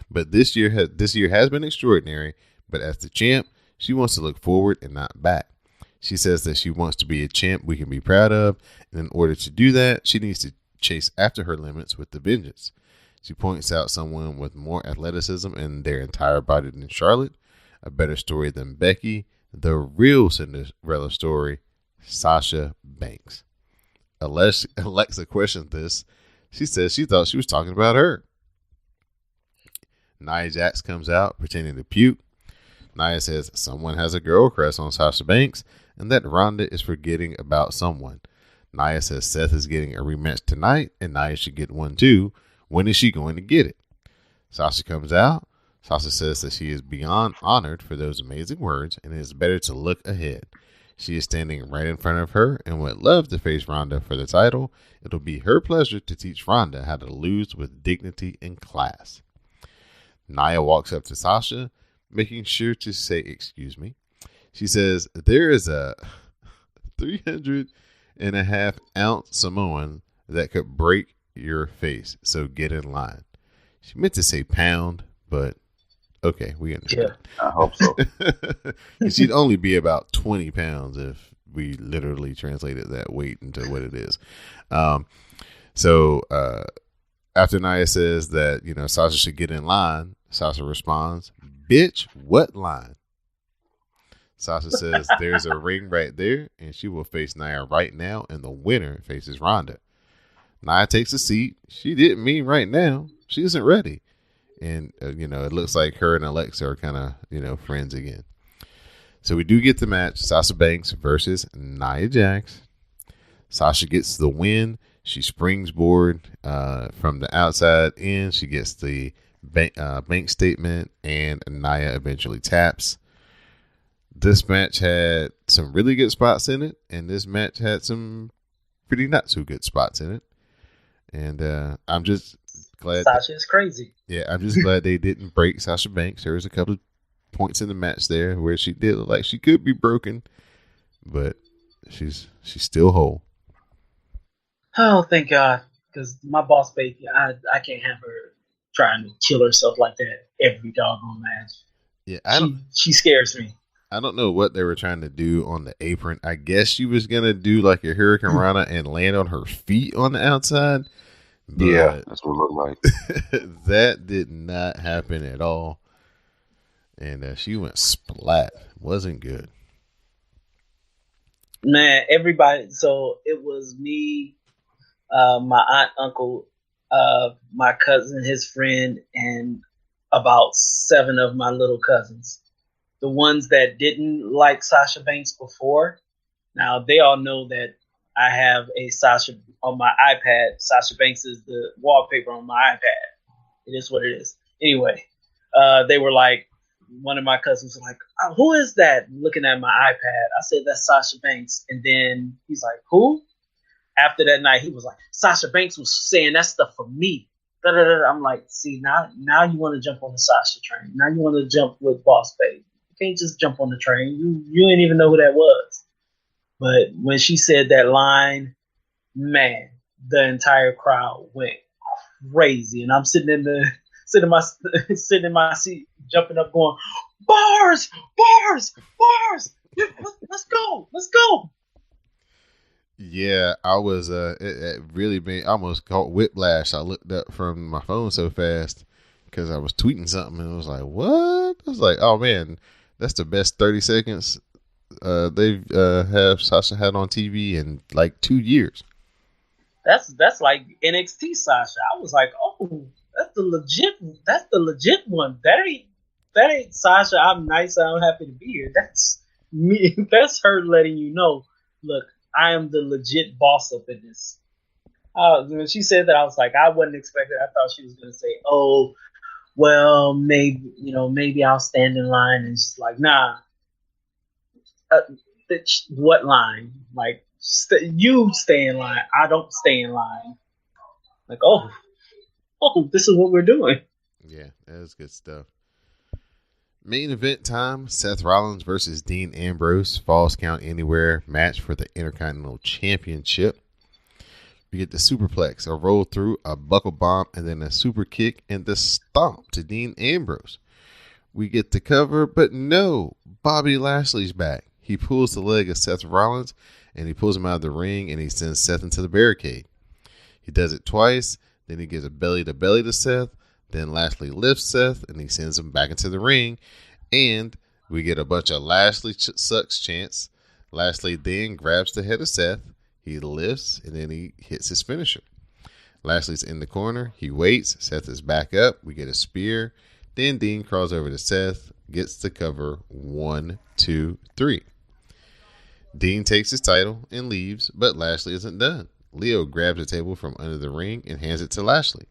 Speaker 4: but this year has been extraordinary, but as the champ, she wants to look forward and not back. She says that she wants to be a champ we can be proud of, and in order to do that, she needs to chase after her limits with the vengeance." She points out someone with more athleticism in their entire body than Charlotte, a better story than Becky, the real Cinderella story, Sasha Banks. Alexa questioned this. She says she thought she was talking about her. Nia Jax comes out pretending to puke. Nia says someone has a girl crush on Sasha Banks and that Ronda is forgetting about someone. Nia says Seth is getting a rematch tonight and Nia should get one too. When is she going to get it? Sasha comes out. Sasha says that she is beyond honored for those amazing words and it is better to look ahead. She is standing right in front of her and would love to face Ronda for the title. It'll be her pleasure to teach Ronda how to lose with dignity and class. Nia walks up to Sasha, making sure to say, "Excuse me." She says, "There is a 300.5-ounce Samoan that could break your face, so get in line." She meant to say pound, but okay, we understand.
Speaker 5: Yeah, I hope so.
Speaker 4: She'd only be about 20 pounds if we literally translated that weight into what it is. So after Nia says that, Sasha should get in line, Sasha responds, "Bitch, what line?" Sasha says there's a ring right there and she will face Nia right now and the winner faces Ronda. Nia takes a seat. She didn't mean right now. She isn't ready. And, it looks like her and Alexa are kind of, friends again. So we do get the match, Sasha Banks versus Nia Jax. Sasha gets the win. She springboard from the outside in. She gets the bank statement, and Nia eventually taps. This match had some really good spots in it, and this match had some pretty not so good spots in it. And I'm just glad
Speaker 6: Sasha's crazy.
Speaker 4: Yeah, I'm just glad they didn't break Sasha Banks. There was a couple of points in the match there where she did look like she could be broken, but she's still whole.
Speaker 6: Oh, thank God, because my boss baby, I can't have her trying to kill herself like that every doggone match.
Speaker 4: Yeah,
Speaker 6: she scares me.
Speaker 4: I don't know what they were trying to do on the apron. I guess she was gonna do like a Hurricane Rana and land on her feet on the outside.
Speaker 5: Yeah, that's what it looked like.
Speaker 4: That did not happen at all. And she went splat. Wasn't good.
Speaker 6: Man, everybody. So it was me, my aunt, uncle, my cousin, his friend, and about 7 of my little cousins. The ones that didn't like Sasha Banks before. Now, they all know that I have a Sasha on my iPad. Sasha Banks is the wallpaper on my iPad. It is what it is. Anyway, they were like, one of my cousins was like, oh, who is that? Looking at my iPad. I said, that's Sasha Banks. And then he's like, who? After that night, he was like, Sasha Banks was saying that stuff for me. Da-da-da. I'm like, see, now you want to jump on the Sasha train. Now you want to jump with Boss Baby. You can't just jump on the train. You didn't even know who that was. But when she said that line, man, the entire crowd went crazy. And I'm sitting in my seat, jumping up, going, bars, bars, bars. Let's go.
Speaker 4: Yeah, I was. It really made almost caught whiplash. I looked up from my phone so fast because I was tweeting something and I was like, "What?" I was like, "Oh man, that's the best 30 seconds they've have Sasha had on TV in like 2 years."
Speaker 6: That's like NXT Sasha. I was like, "Oh, that's the legit one. That ain't Sasha. I'm nice. I'm happy to be here. That's me. That's her letting you know, look, I am the legit boss up in this." When she said that, I was like, I wasn't expecting. I thought she was going to say, "Oh, well, maybe I'll stand in line." And she's like, "Nah. What line? Like, you stay in line. I don't stay in line." Like, oh, this is what we're doing.
Speaker 4: Yeah, that was good stuff. Main event time, Seth Rollins versus Dean Ambrose, Falls Count Anywhere match for the Intercontinental Championship. We get the superplex, a roll through, a buckle bomb, and then a super kick and the stomp to Dean Ambrose. We get the cover, but no, Bobby Lashley's back. He pulls the leg of Seth Rollins, and he pulls him out of the ring, and he sends Seth into the barricade. He does it twice, then he gives a belly-to-belly to Seth, then Lashley lifts Seth, and he sends him back into the ring, and we get a bunch of Lashley sucks chants. Lashley then grabs the head of Seth, he lifts, and then he hits his finisher. Lashley's in the corner, he waits, Seth is back up, we get a spear, then Dean crawls over to Seth, gets the cover, 1, 2, 3. Dean takes his title and leaves, but Lashley isn't done. Leo grabs a table from under the ring and hands it to Lashley.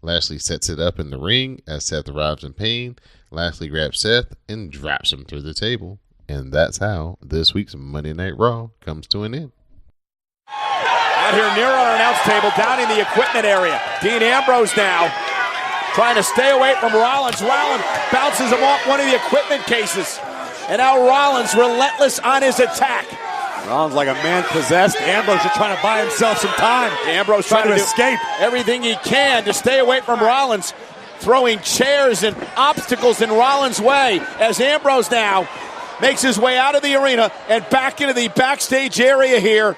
Speaker 4: Lashley sets it up in the ring as Seth arrives in pain. Lashley grabs Seth and drops him through the table. And that's how this week's Monday Night Raw comes to an end.
Speaker 7: Out here near our announce table, down in the equipment area. Dean Ambrose now trying to stay away from Rollins. Rollins bounces him off one of the equipment cases. And now Rollins relentless on his attack.
Speaker 8: Rollins like a man possessed. Ambrose just trying to buy himself some time.
Speaker 7: Ambrose trying to
Speaker 8: escape
Speaker 7: everything he can to stay away from Rollins, throwing chairs and obstacles in Rollins' way as Ambrose now makes his way out of the arena and back into the backstage area here.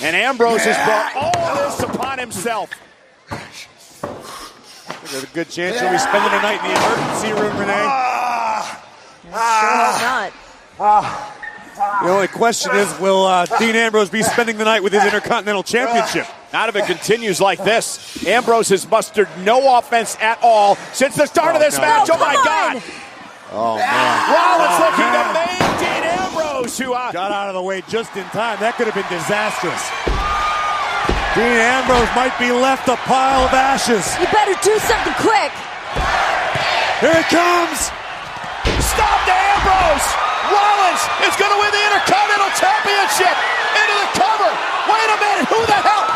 Speaker 7: And Ambrose has brought all this upon himself.
Speaker 8: There's a good chance he'll be spending the night in the emergency room, Renee.
Speaker 9: Sure hope not.
Speaker 8: The only question is, will Dean Ambrose be spending the night with his Intercontinental Championship?
Speaker 7: Not if it continues like this. Ambrose has mustered no offense at all since the start of this match. Oh, my God.
Speaker 8: Oh, man.
Speaker 7: Rollins looking to main Dean Ambrose, who
Speaker 8: got out of the way just in time. That could have been disastrous. Dean Ambrose might be left a pile of ashes.
Speaker 9: You better do something quick.
Speaker 8: Here it comes.
Speaker 7: Stop to Ambrose. Rollins is going to win the Intercontinental Championship. Into the cover. Wait a minute. Who the hell?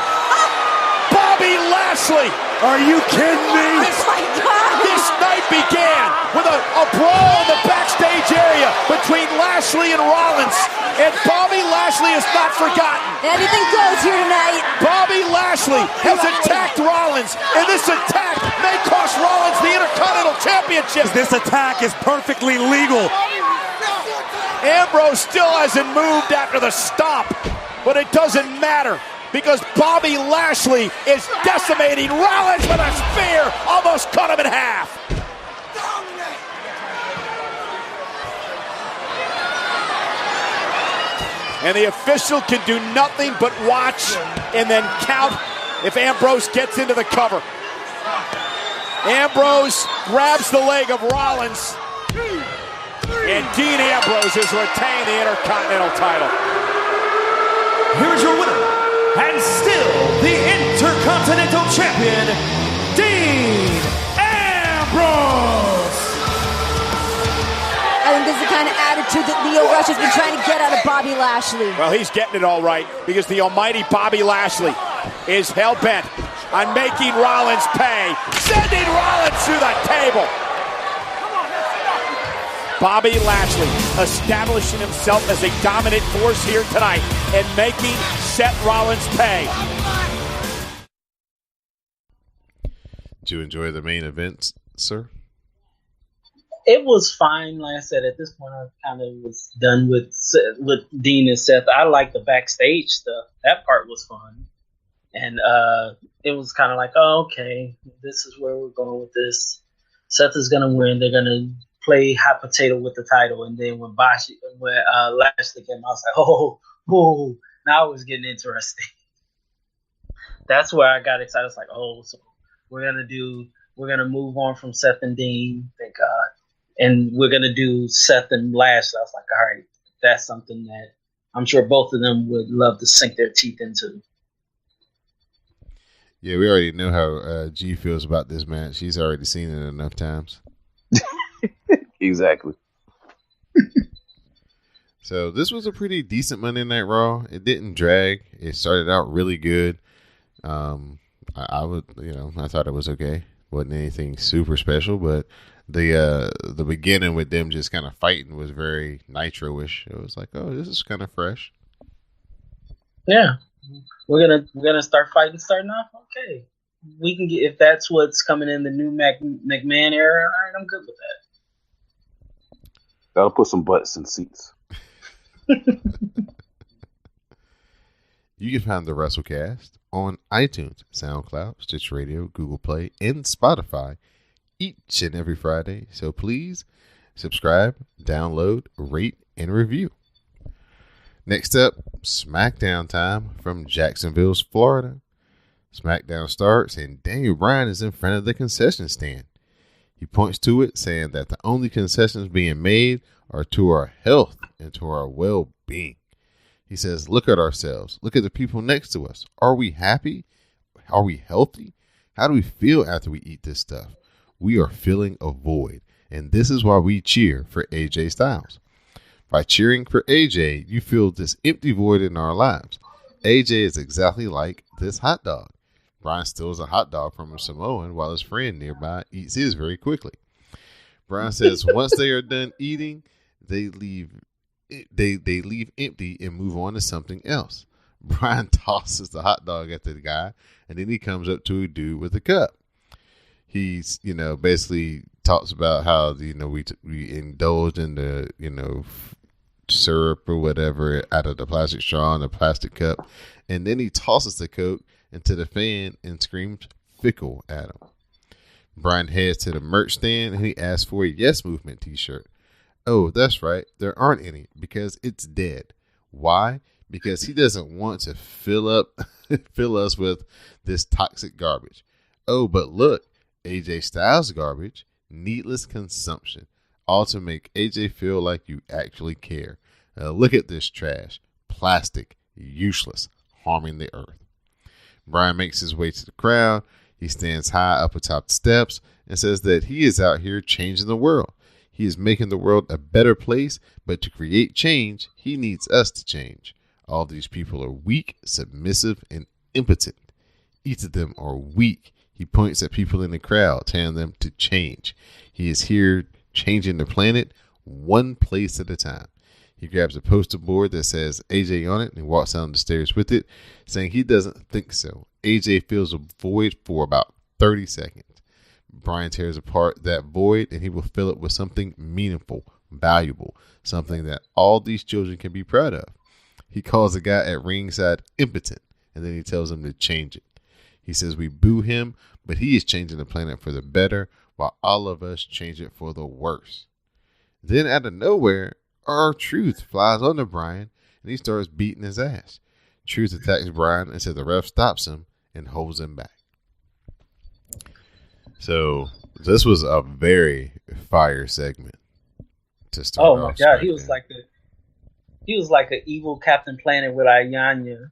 Speaker 7: Bobby Lashley.
Speaker 8: Are you kidding me?
Speaker 9: Oh my God.
Speaker 7: This night began with a brawl in the backstage area between Lashley and Rollins. And Bobby Lashley has not forgotten.
Speaker 9: Anything goes here tonight.
Speaker 7: Bobby Lashley has attacked Rollins, and this attack may cost Rollins the Intercontinental Championship.
Speaker 8: This attack is perfectly legal.
Speaker 7: Ambrose still hasn't moved after the stomp, but it doesn't matter because Bobby Lashley is decimating Rollins with a spear, almost cut him in half. And the official can do nothing but watch and then count if Ambrose gets into the cover. Ambrose grabs the leg of Rollins, and Dean Ambrose has retained the Intercontinental title.
Speaker 10: Here's your winner, and still the Intercontinental Champion, Dean Ambrose.
Speaker 9: I think this is the kind of attitude that Lio Rush has been trying to get out of Bobby Lashley.
Speaker 7: Well, he's getting it all right because the almighty Bobby Lashley is hell-bent on making Rollins pay, sending Rollins through the table. Bobby Lashley establishing himself as a dominant force here tonight and making Seth Rollins pay.
Speaker 4: Did you enjoy the main event, sir?
Speaker 6: It was fine. Like I said, at this point, I kind of was done with Dean and Seth. I like the backstage stuff. That part was fun. And it was kind of like, oh, okay, this is where we're going with this. Seth is going to win. They're going to play hot potato with the title. And then when Lashley came out, I was like, oh, now it was getting interesting. That's where I got excited. I was like, oh, so we're going to move on from Seth and Dean. Thank God. And we're going to do Seth and Lashley. I was like, all right, that's something that I'm sure both of them would love to sink their teeth into.
Speaker 4: Yeah, we already know how G feels about this match. She's already seen it enough times.
Speaker 5: Exactly.
Speaker 4: So this was a pretty decent Monday Night Raw. It didn't drag. It started out really good. I thought it was okay. Wasn't anything super special, but the beginning with them just kind of fighting was very Nitro-ish. It was like, oh, this is kind of fresh.
Speaker 6: Yeah, we're gonna start fighting starting off. Okay, we can get if that's what's coming in the new McMahon era. All right, I'm good with that.
Speaker 5: That'll put some butts in seats.
Speaker 4: You can find the WrassleCast on iTunes, SoundCloud, Stitch Radio, Google Play, and Spotify each and every Friday. So please subscribe, download, rate, and review. Next up, SmackDown time from Jacksonville, Florida. SmackDown starts and Daniel Bryan is in front of the concession stand. He points to it, saying that the only concessions being made are to our health and to our well-being. He says, look at ourselves. Look at the people next to us. Are we happy? Are we healthy? How do we feel after we eat this stuff? We are filling a void, and this is why we cheer for AJ Styles. By cheering for AJ, you fill this empty void in our lives. AJ is exactly like this hot dog. Bryan steals a hot dog from a Samoan while his friend nearby eats his very quickly. Bryan says once they are done eating, they leave empty and move on to something else. Bryan tosses the hot dog at the guy, and then he comes up to a dude with a cup. He's, basically talks about how, we indulge in the, syrup or whatever out of the plastic straw and the plastic cup. And then he tosses the Coke into the fan and screams fickle at him. Bryan heads to the merch stand and he asks for a Yes Movement t-shirt. Oh, that's right. There aren't any because it's dead. Why? Because he doesn't want to fill us with this toxic garbage. Oh, but look, AJ Styles garbage, needless consumption. all to make AJ feel like you actually care. Look at this trash. Plastic. Useless. Harming the earth. Bryan makes his way to the crowd. He stands high up atop the steps and says that he is out here changing the world. He is making the world a better place, but to create change, he needs us to change. All these people are weak, submissive, and impotent. Each of them are weak. He points at people in the crowd, telling them to change. He is here changing the planet one place at a time. He grabs a poster board that says AJ on it and walks down the stairs with it, saying he doesn't think so. AJ fills a void for about 30 seconds. Bryan tears apart that void and he will fill it with something meaningful, valuable, something that all these children can be proud of. He calls the guy at ringside impotent, and then he tells him to change it. He says we boo him, but he is changing the planet for the better, while all of us change it for the worse. Then out of nowhere, R-Truth flies onto Bryan, and he starts beating his ass. Truth attacks Bryan until the ref stops him and holds him back. So this was a very fire segment to start.
Speaker 6: Oh my god, he was like an evil Captain Planet with Ilanya.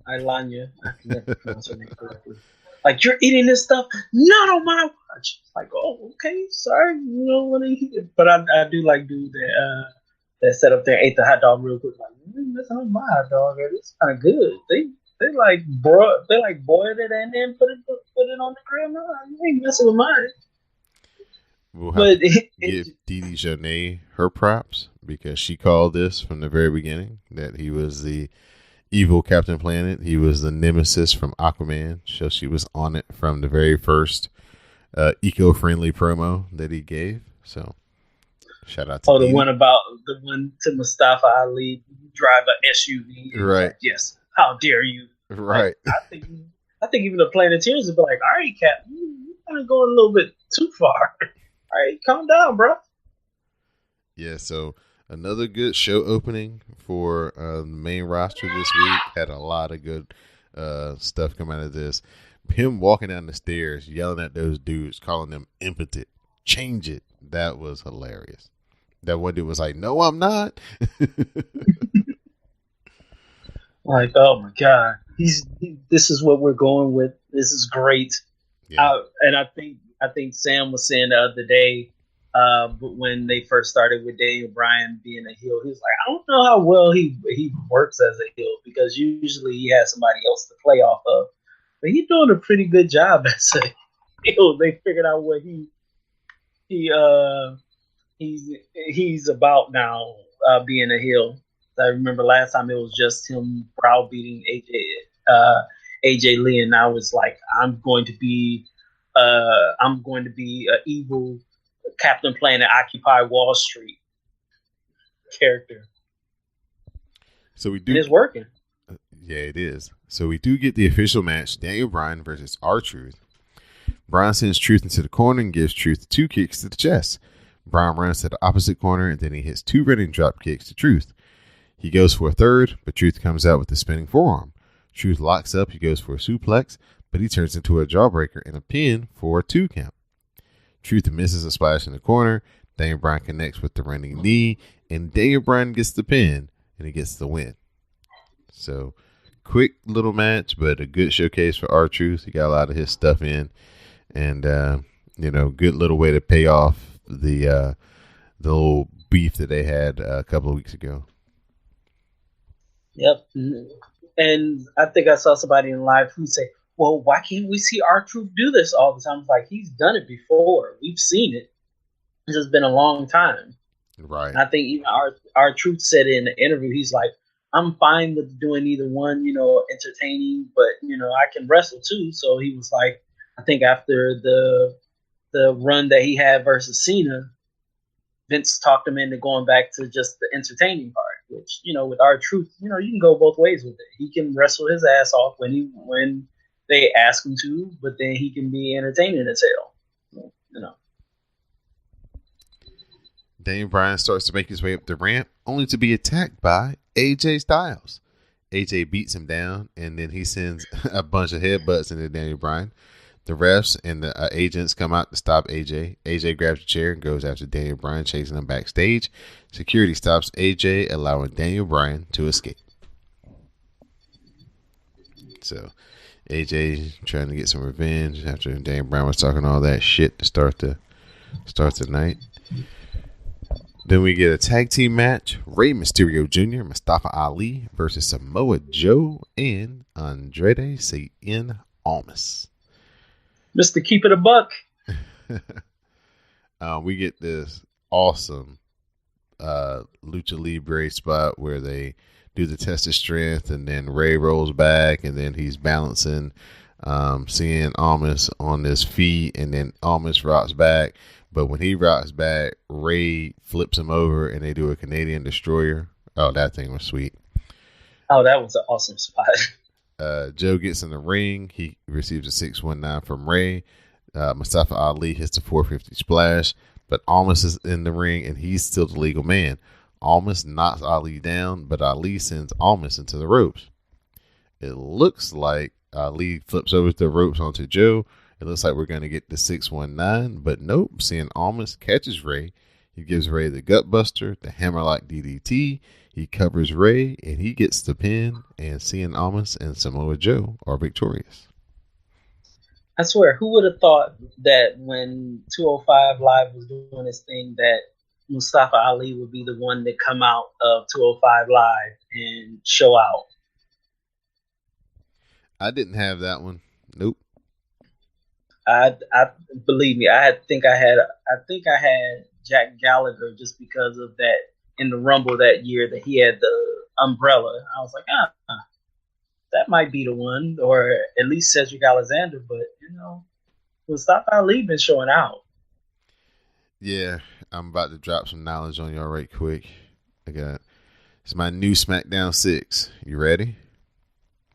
Speaker 6: I can never pronounce her name correctly. Like, you're eating this stuff, not on my watch. It's like, oh, okay, sorry, you don't want to eat it. But I do like dude that set up there and ate the hot dog real quick. Like, that's not my hot dog. It's kind of good. They boiled it and then put it on the grill. No, you ain't messing with mine.
Speaker 4: We'll have to give Didi Jonay her props because she called this from the very beginning that he was the evil Captain Planet. He was the nemesis from Aquaman. So she was on it from the very first eco-friendly promo that he gave. So shout out to
Speaker 6: the one to Mustafa Ali drive a SUV.
Speaker 4: Right.
Speaker 6: Like, yes. How dare you?
Speaker 4: Right.
Speaker 6: Like, I think even the Planeteers would be like, all right, Cap, you're kind of going a little bit too far. All right, calm down, bro.
Speaker 4: Yeah, so another good show opening for the main roster this week. Had a lot of good stuff come out of this. Him walking down the stairs, yelling at those dudes, calling them impotent. Change it. That was hilarious. That one dude was like, no, I'm not.
Speaker 6: Like, oh my god, this is what we're going with. This is great. Yeah. And I think Sam was saying the other day, when they first started with Daniel Bryan being a heel, he was like, I don't know how well he works as a heel because usually he has somebody else to play off of, but he's doing a pretty good job as a heel. They figured out what he's about now, being a heel. I remember last time it was just him browbeating AJ Lee, and now it's like I'm going to be a evil Captain Planet, Occupy Wall Street character.
Speaker 4: So we do.
Speaker 6: It is working.
Speaker 4: Yeah, it is. So we do get the official match: Daniel Bryan versus R-Truth. Bryan sends Truth into the corner and gives Truth 2 kicks to the chest. Bryan runs to the opposite corner and then he hits 2 running drop kicks to Truth. He goes for a third, but Truth comes out with a spinning forearm. Truth locks up, he goes for a suplex, but he turns into a jawbreaker and a pin for a 2 count. Truth misses a splash in the corner. Daniel Bryan connects with the running knee, and Daniel Bryan gets the pin, and he gets the win. So, quick little match, but a good showcase for R-Truth. He got a lot of his stuff in, and good little way to pay off the little beef that they had a couple of weeks ago.
Speaker 6: Yep. And I think I saw somebody in live who say, well, why can't we see R-Truth do this all the time? It's like, he's done it before. We've seen it. It's just been a long time.
Speaker 4: Right.
Speaker 6: And I think even R-Truth said in the interview, he's like, I'm fine with doing either one, entertaining, but, I can wrestle too. So he was like, I think after the run that he had versus Cena, Vince talked him into going back to just the entertaining part, which, with R-Truth, you can go both ways with it. He can wrestle his ass off when they ask him to, but then he can be entertaining as hell.
Speaker 4: Daniel Bryan starts to make his way up the ramp, only to be attacked by AJ Styles. AJ beats him down, and then he sends a bunch of headbutts into Daniel Bryan. The refs and the agents come out to stop AJ. AJ grabs a chair and goes after Daniel Bryan, chasing him backstage. Security stops AJ, allowing Daniel Bryan to escape. So AJ trying to get some revenge after Daniel Bryan was talking all that shit to start the night. Then we get a tag team match: Rey Mysterio Jr., Mustafa Ali versus Samoa Joe and Andrade Cien Almas.
Speaker 6: Mr. Keep It a Buck.
Speaker 4: We get this awesome Lucha Libre spot where they do the test of strength, and then Rey rolls back, and then he's balancing, seeing Almas on his feet, and then Almas rocks back. But when he rocks back, Rey flips him over, and they do a Canadian Destroyer. Oh, that thing was sweet.
Speaker 6: Oh, that was an awesome spot.
Speaker 4: Joe gets in the ring. He receives a 619 from Rey. Mustafa Ali hits the 450 splash, but Almas is in the ring, and he's still the legal man. Almas knocks Ali down, but Ali sends Almas into the ropes. It looks like Ali flips over the ropes onto Joe. It looks like we're going to get the 619, but nope. Seeing Almas catches Rey. He gives Rey the Gutbuster, the Hammerlock DDT. He covers Rey, and he gets the pin, and Cien Almas and Samoa Joe are victorious.
Speaker 6: I swear, who would have thought that when 205 Live was doing this thing that Mustafa Ali would be the one to come out of 205 Live and show out?
Speaker 4: I didn't have that one. Nope.
Speaker 6: I believe me. I think I had Jack Gallagher just because of that in the Rumble that year that he had the umbrella. I was like, that might be the one, or at least Cedric Alexander. But Mustafa Ali been showing out.
Speaker 4: Yeah, I'm about to drop some knowledge on y'all right quick. It's my new SmackDown 6. You ready?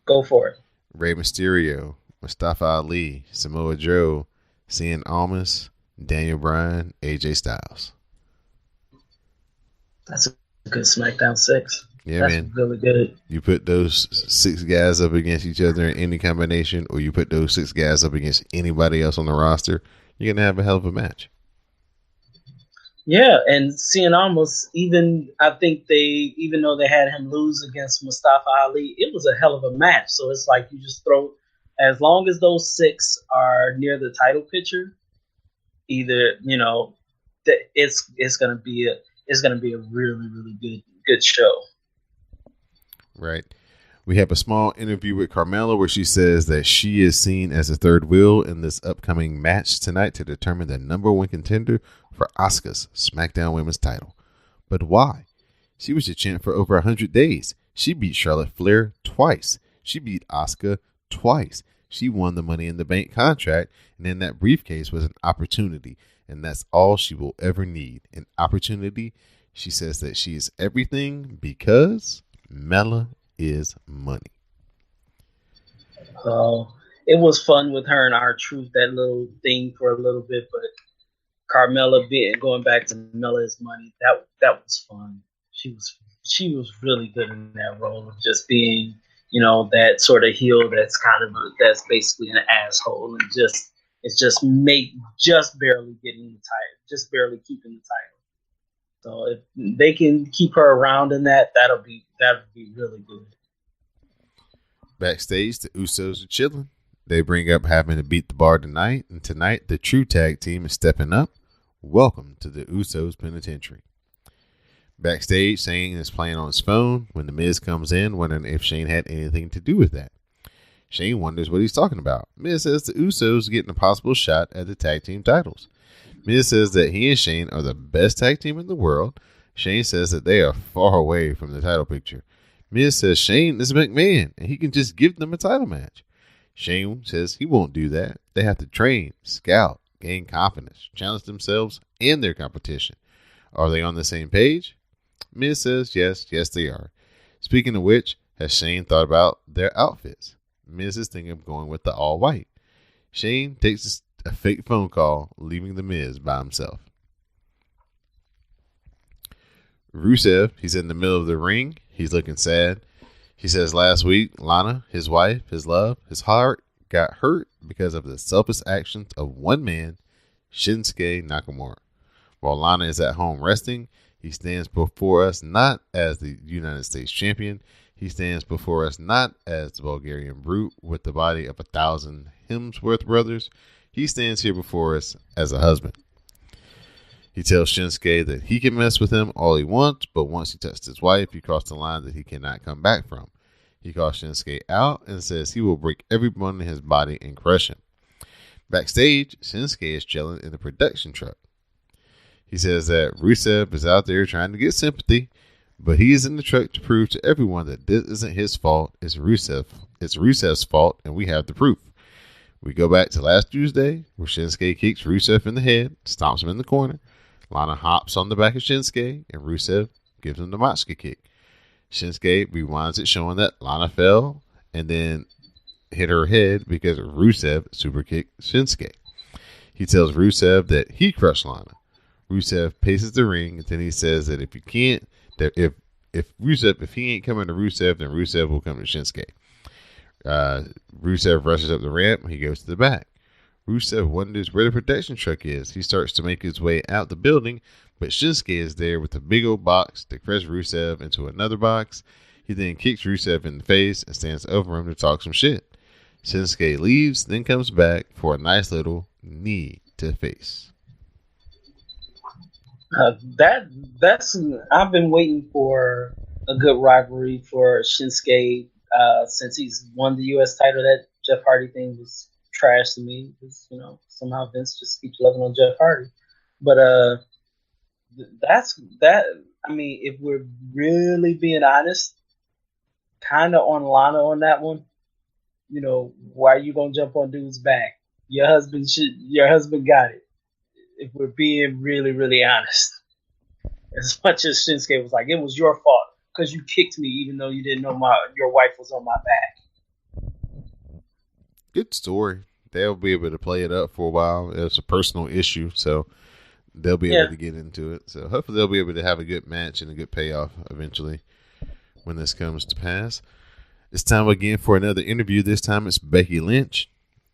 Speaker 6: Go for it.
Speaker 4: Rey Mysterio, Mustafa Ali, Samoa Joe, Cien Almas, Daniel Bryan, AJ Styles.
Speaker 6: That's a good SmackDown 6.
Speaker 4: Yeah,
Speaker 6: that's
Speaker 4: man.
Speaker 6: Really good.
Speaker 4: You put those 6 guys up against each other in any combination, or you put those 6 guys up against anybody else on the roster, you're going to have a hell of a match.
Speaker 6: Yeah, and Cien Almas, even though they had him lose against Mustafa Ali, it was a hell of a match. So it's like you just throw, as long as those 6 are near the title picture, either it's gonna be a really, really good show.
Speaker 4: Right. We have a small interview with Carmella where she says that she is seen as a third wheel in this upcoming match tonight to determine the number 1 contender for Asuka's SmackDown Women's title. But why? She was the champ for over 100 days. She beat Charlotte Flair twice. She beat Asuka twice. She won the Money in the Bank contract, and in that briefcase was an opportunity, and that's all she will ever need, an opportunity. She says that she is everything because Mella is money.
Speaker 6: It was fun with her and R-Truth, that little thing for a little bit, but Carmella going back to Mella is money, that was fun. She was really good in that role of just being, that sort of heel that's that's basically an asshole and just barely getting the title, just barely keeping the title. So if they can keep her around in that would be really good.
Speaker 4: Backstage, the Usos are chilling. They bring up having to beat the Bar tonight, and tonight the true tag team is stepping up. Welcome to the Usos Penitentiary. Backstage, Shane is playing on his phone when The Miz comes in, wondering if Shane had anything to do with that. Shane wonders what he's talking about. Miz says the Usos are getting a possible shot at the tag team titles. Miz says that he and Shane are the best tag team in the world. Shane says that they are far away from the title picture. Miz says Shane is McMahon and he can just give them a title match. Shane says he won't do that. They have to train, scout, gain confidence, challenge themselves and their competition. Are they on the same page? Miz says yes they are. Speaking of which, has Shane thought about their outfits? Miz is thinking of going with the all white. Shane takes a fake phone call, leaving the Miz by himself. Rusev, he's in the middle of the ring. He's looking sad. He says last week, Lana, his wife, his love, his heart got hurt because of the selfish actions of one man, Shinsuke Nakamura. While Lana is at home resting, he stands before us not as the United States champion. He stands before us not as the Bulgarian brute with the body of 1,000 Hemsworth brothers. He stands here before us as a husband. He tells Shinsuke that he can mess with him all he wants, but once he touched his wife, he crossed the line that he cannot come back from. He calls Shinsuke out and says he will break every bone in his body and crush him. Backstage, Shinsuke is chilling in the production truck. He says that Rusev is out there trying to get sympathy, but he is in the truck to prove to everyone that this isn't his fault. It's Rusev's fault, and we have the proof. We go back to last Tuesday, where Shinsuke kicks Rusev in the head, stomps him in the corner. Lana hops on the back of Shinsuke, and Rusev gives him the Machka kick. Shinsuke rewinds it, showing that Lana fell and then hit her head because Rusev super kicked Shinsuke. He tells Rusev that he crushed Lana. Rusev paces the ring, and then he says that if he ain't coming to Rusev, then Rusev will come to Shinsuke. Rusev rushes up the ramp. He goes to the back. Rusev wonders where the protection truck is. He starts to make his way out the building, but Shinsuke is there with a big old box to press Rusev into another box. He then kicks Rusev in the face and stands over him to talk some shit. Shinsuke leaves, then comes back for a nice little knee to face.
Speaker 6: That's I've been waiting for a good rivalry for Shinsuke since he's won the U.S. title. That Jeff Hardy thing was trash to me because somehow Vince just keeps loving on Jeff Hardy. But that's that. I mean, if we're really being honest, kind of on Lana on that one. Why are you gonna jump on dude's back? Your husband got it. If we're being really, really honest. As much as Shinsuke was like, it was your fault because you kicked me even though you didn't know your wife was on my back.
Speaker 4: Good story. They'll be able to play it up for a while. It's a personal issue, so they'll be able to get into it. So hopefully they'll be able to have a good match and a good payoff eventually when this comes to pass. It's time again for another interview. This time it's Becky Lynch.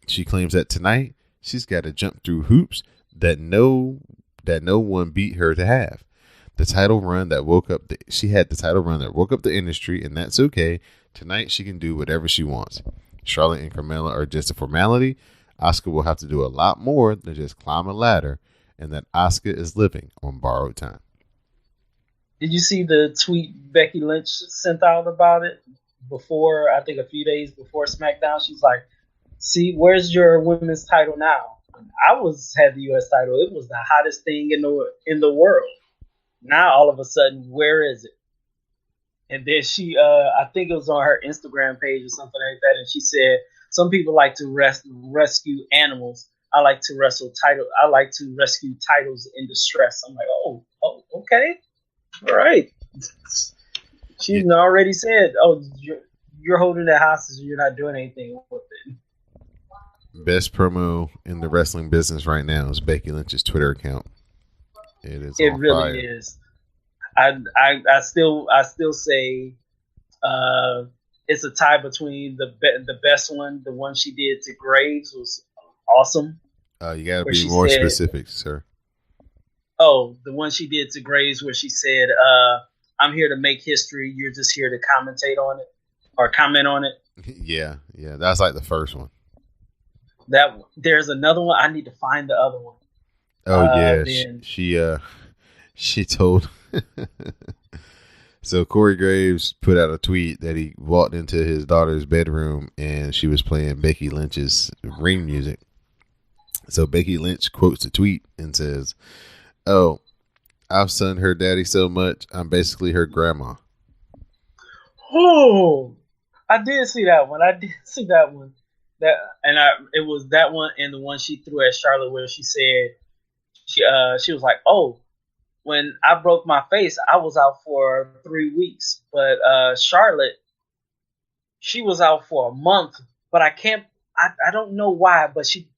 Speaker 4: She claims that tonight she's got to jump through hoops that no one beat her to have. The title run that she had the title run that woke up the industry, and that's okay. Tonight she can do whatever she wants. Charlotte and Carmella are just a formality. Asuka will have to do a lot more than just climb a ladder, and that Asuka is living on borrowed time.
Speaker 6: Did you see the tweet Becky Lynch sent out about it before? I think a few days before SmackDown, she's like, "See, where's your women's title now? I had the U.S. title. It was the hottest thing in the world. Now all of a sudden, where is it?" And then she, I think it was on her Instagram page or something like that, and she said, "Some people like to rescue animals. I like to rescue titles in distress." I'm like, oh, okay, all right. She's already said, "Oh, you're holding that hostage and you're not doing anything with it."
Speaker 4: Best promo in the wrestling business right now is Becky Lynch's Twitter account. It
Speaker 6: really is. I still say it's a tie between the best one. The one she did to Graves was awesome.
Speaker 4: You got to be more specific, sir.
Speaker 6: Oh, the one she did to Graves where she said, "I'm here to make history. You're just here to commentate on it or comment on it."
Speaker 4: Yeah, that's like the first one.
Speaker 6: There's another one. I need to find the other one.
Speaker 4: Oh yeah, she told. So Corey Graves put out a tweet that he walked into his daughter's bedroom and she was playing Becky Lynch's ring music. So Becky Lynch quotes the tweet and says, "Oh, I've sunned her daddy so much, I'm basically her grandma."
Speaker 6: Oh, I did see that one. It was that one and the one she threw at Charlotte where she said she was like, "Oh, when I broke my face, I was out for 3 weeks, but Charlotte, she was out for a month. But I don't know why, but she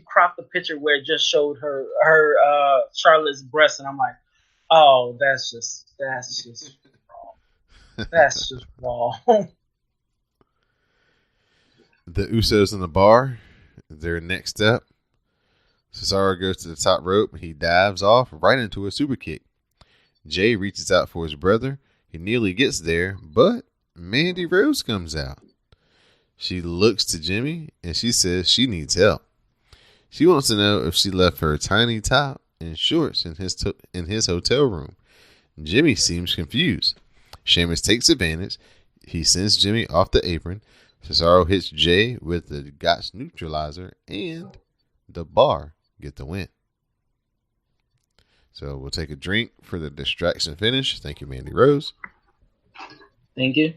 Speaker 6: cropped the picture where it just showed her Charlotte's breast, and I'm like, oh, that's just wrong. That's just wrong."
Speaker 4: The Usos in the bar. their next step. Cesaro goes to the top rope. He dives off right into a super kick. Jay reaches out for his brother. He nearly gets there, but Mandy Rose comes out. She looks to Jimmy and she says she needs help. She wants to know if she left her tiny top and shorts in his hotel room. Jimmy seems confused. Sheamus takes advantage. He sends Jimmy off the apron. Cesaro hits Jay with the Gotch neutralizer, and the Bar get the win. So we'll take a drink for the distraction finish. Thank you, Mandy Rose.
Speaker 6: Thank you.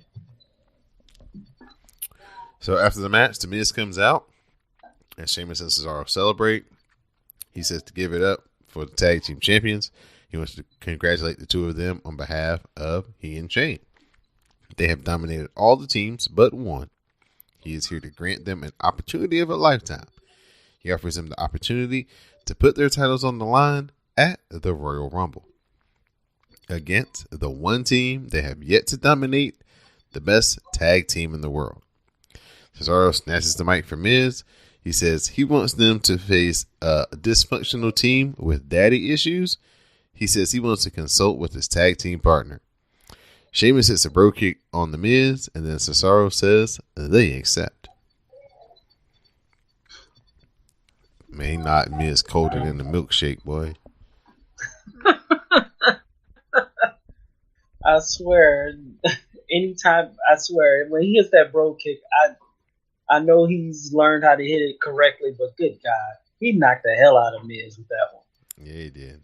Speaker 4: So after the match, The Miz comes out, and Sheamus and Cesaro celebrate. He says to give it up for the tag team champions. He wants to congratulate the two of them on behalf of he and Shane. They have dominated all the teams but one. He is here to grant them an opportunity of a lifetime. He offers them the opportunity to put their titles on the line at the Royal Rumble against the one team they have yet to dominate, the best tag team in the world. Cesaro snatches the mic from Miz. He says he wants them to face a dysfunctional team with daddy issues. He says he wants to consult with his tag team partner. Sheamus hits a bro kick on The Miz, and then Cesaro says they accept. Man, he knocked Miz colder than the milkshake, boy.
Speaker 6: I swear, when he hits that bro kick, I know he's learned how to hit it correctly, but good God, he knocked the hell out of Miz with that one.
Speaker 4: Yeah, he did.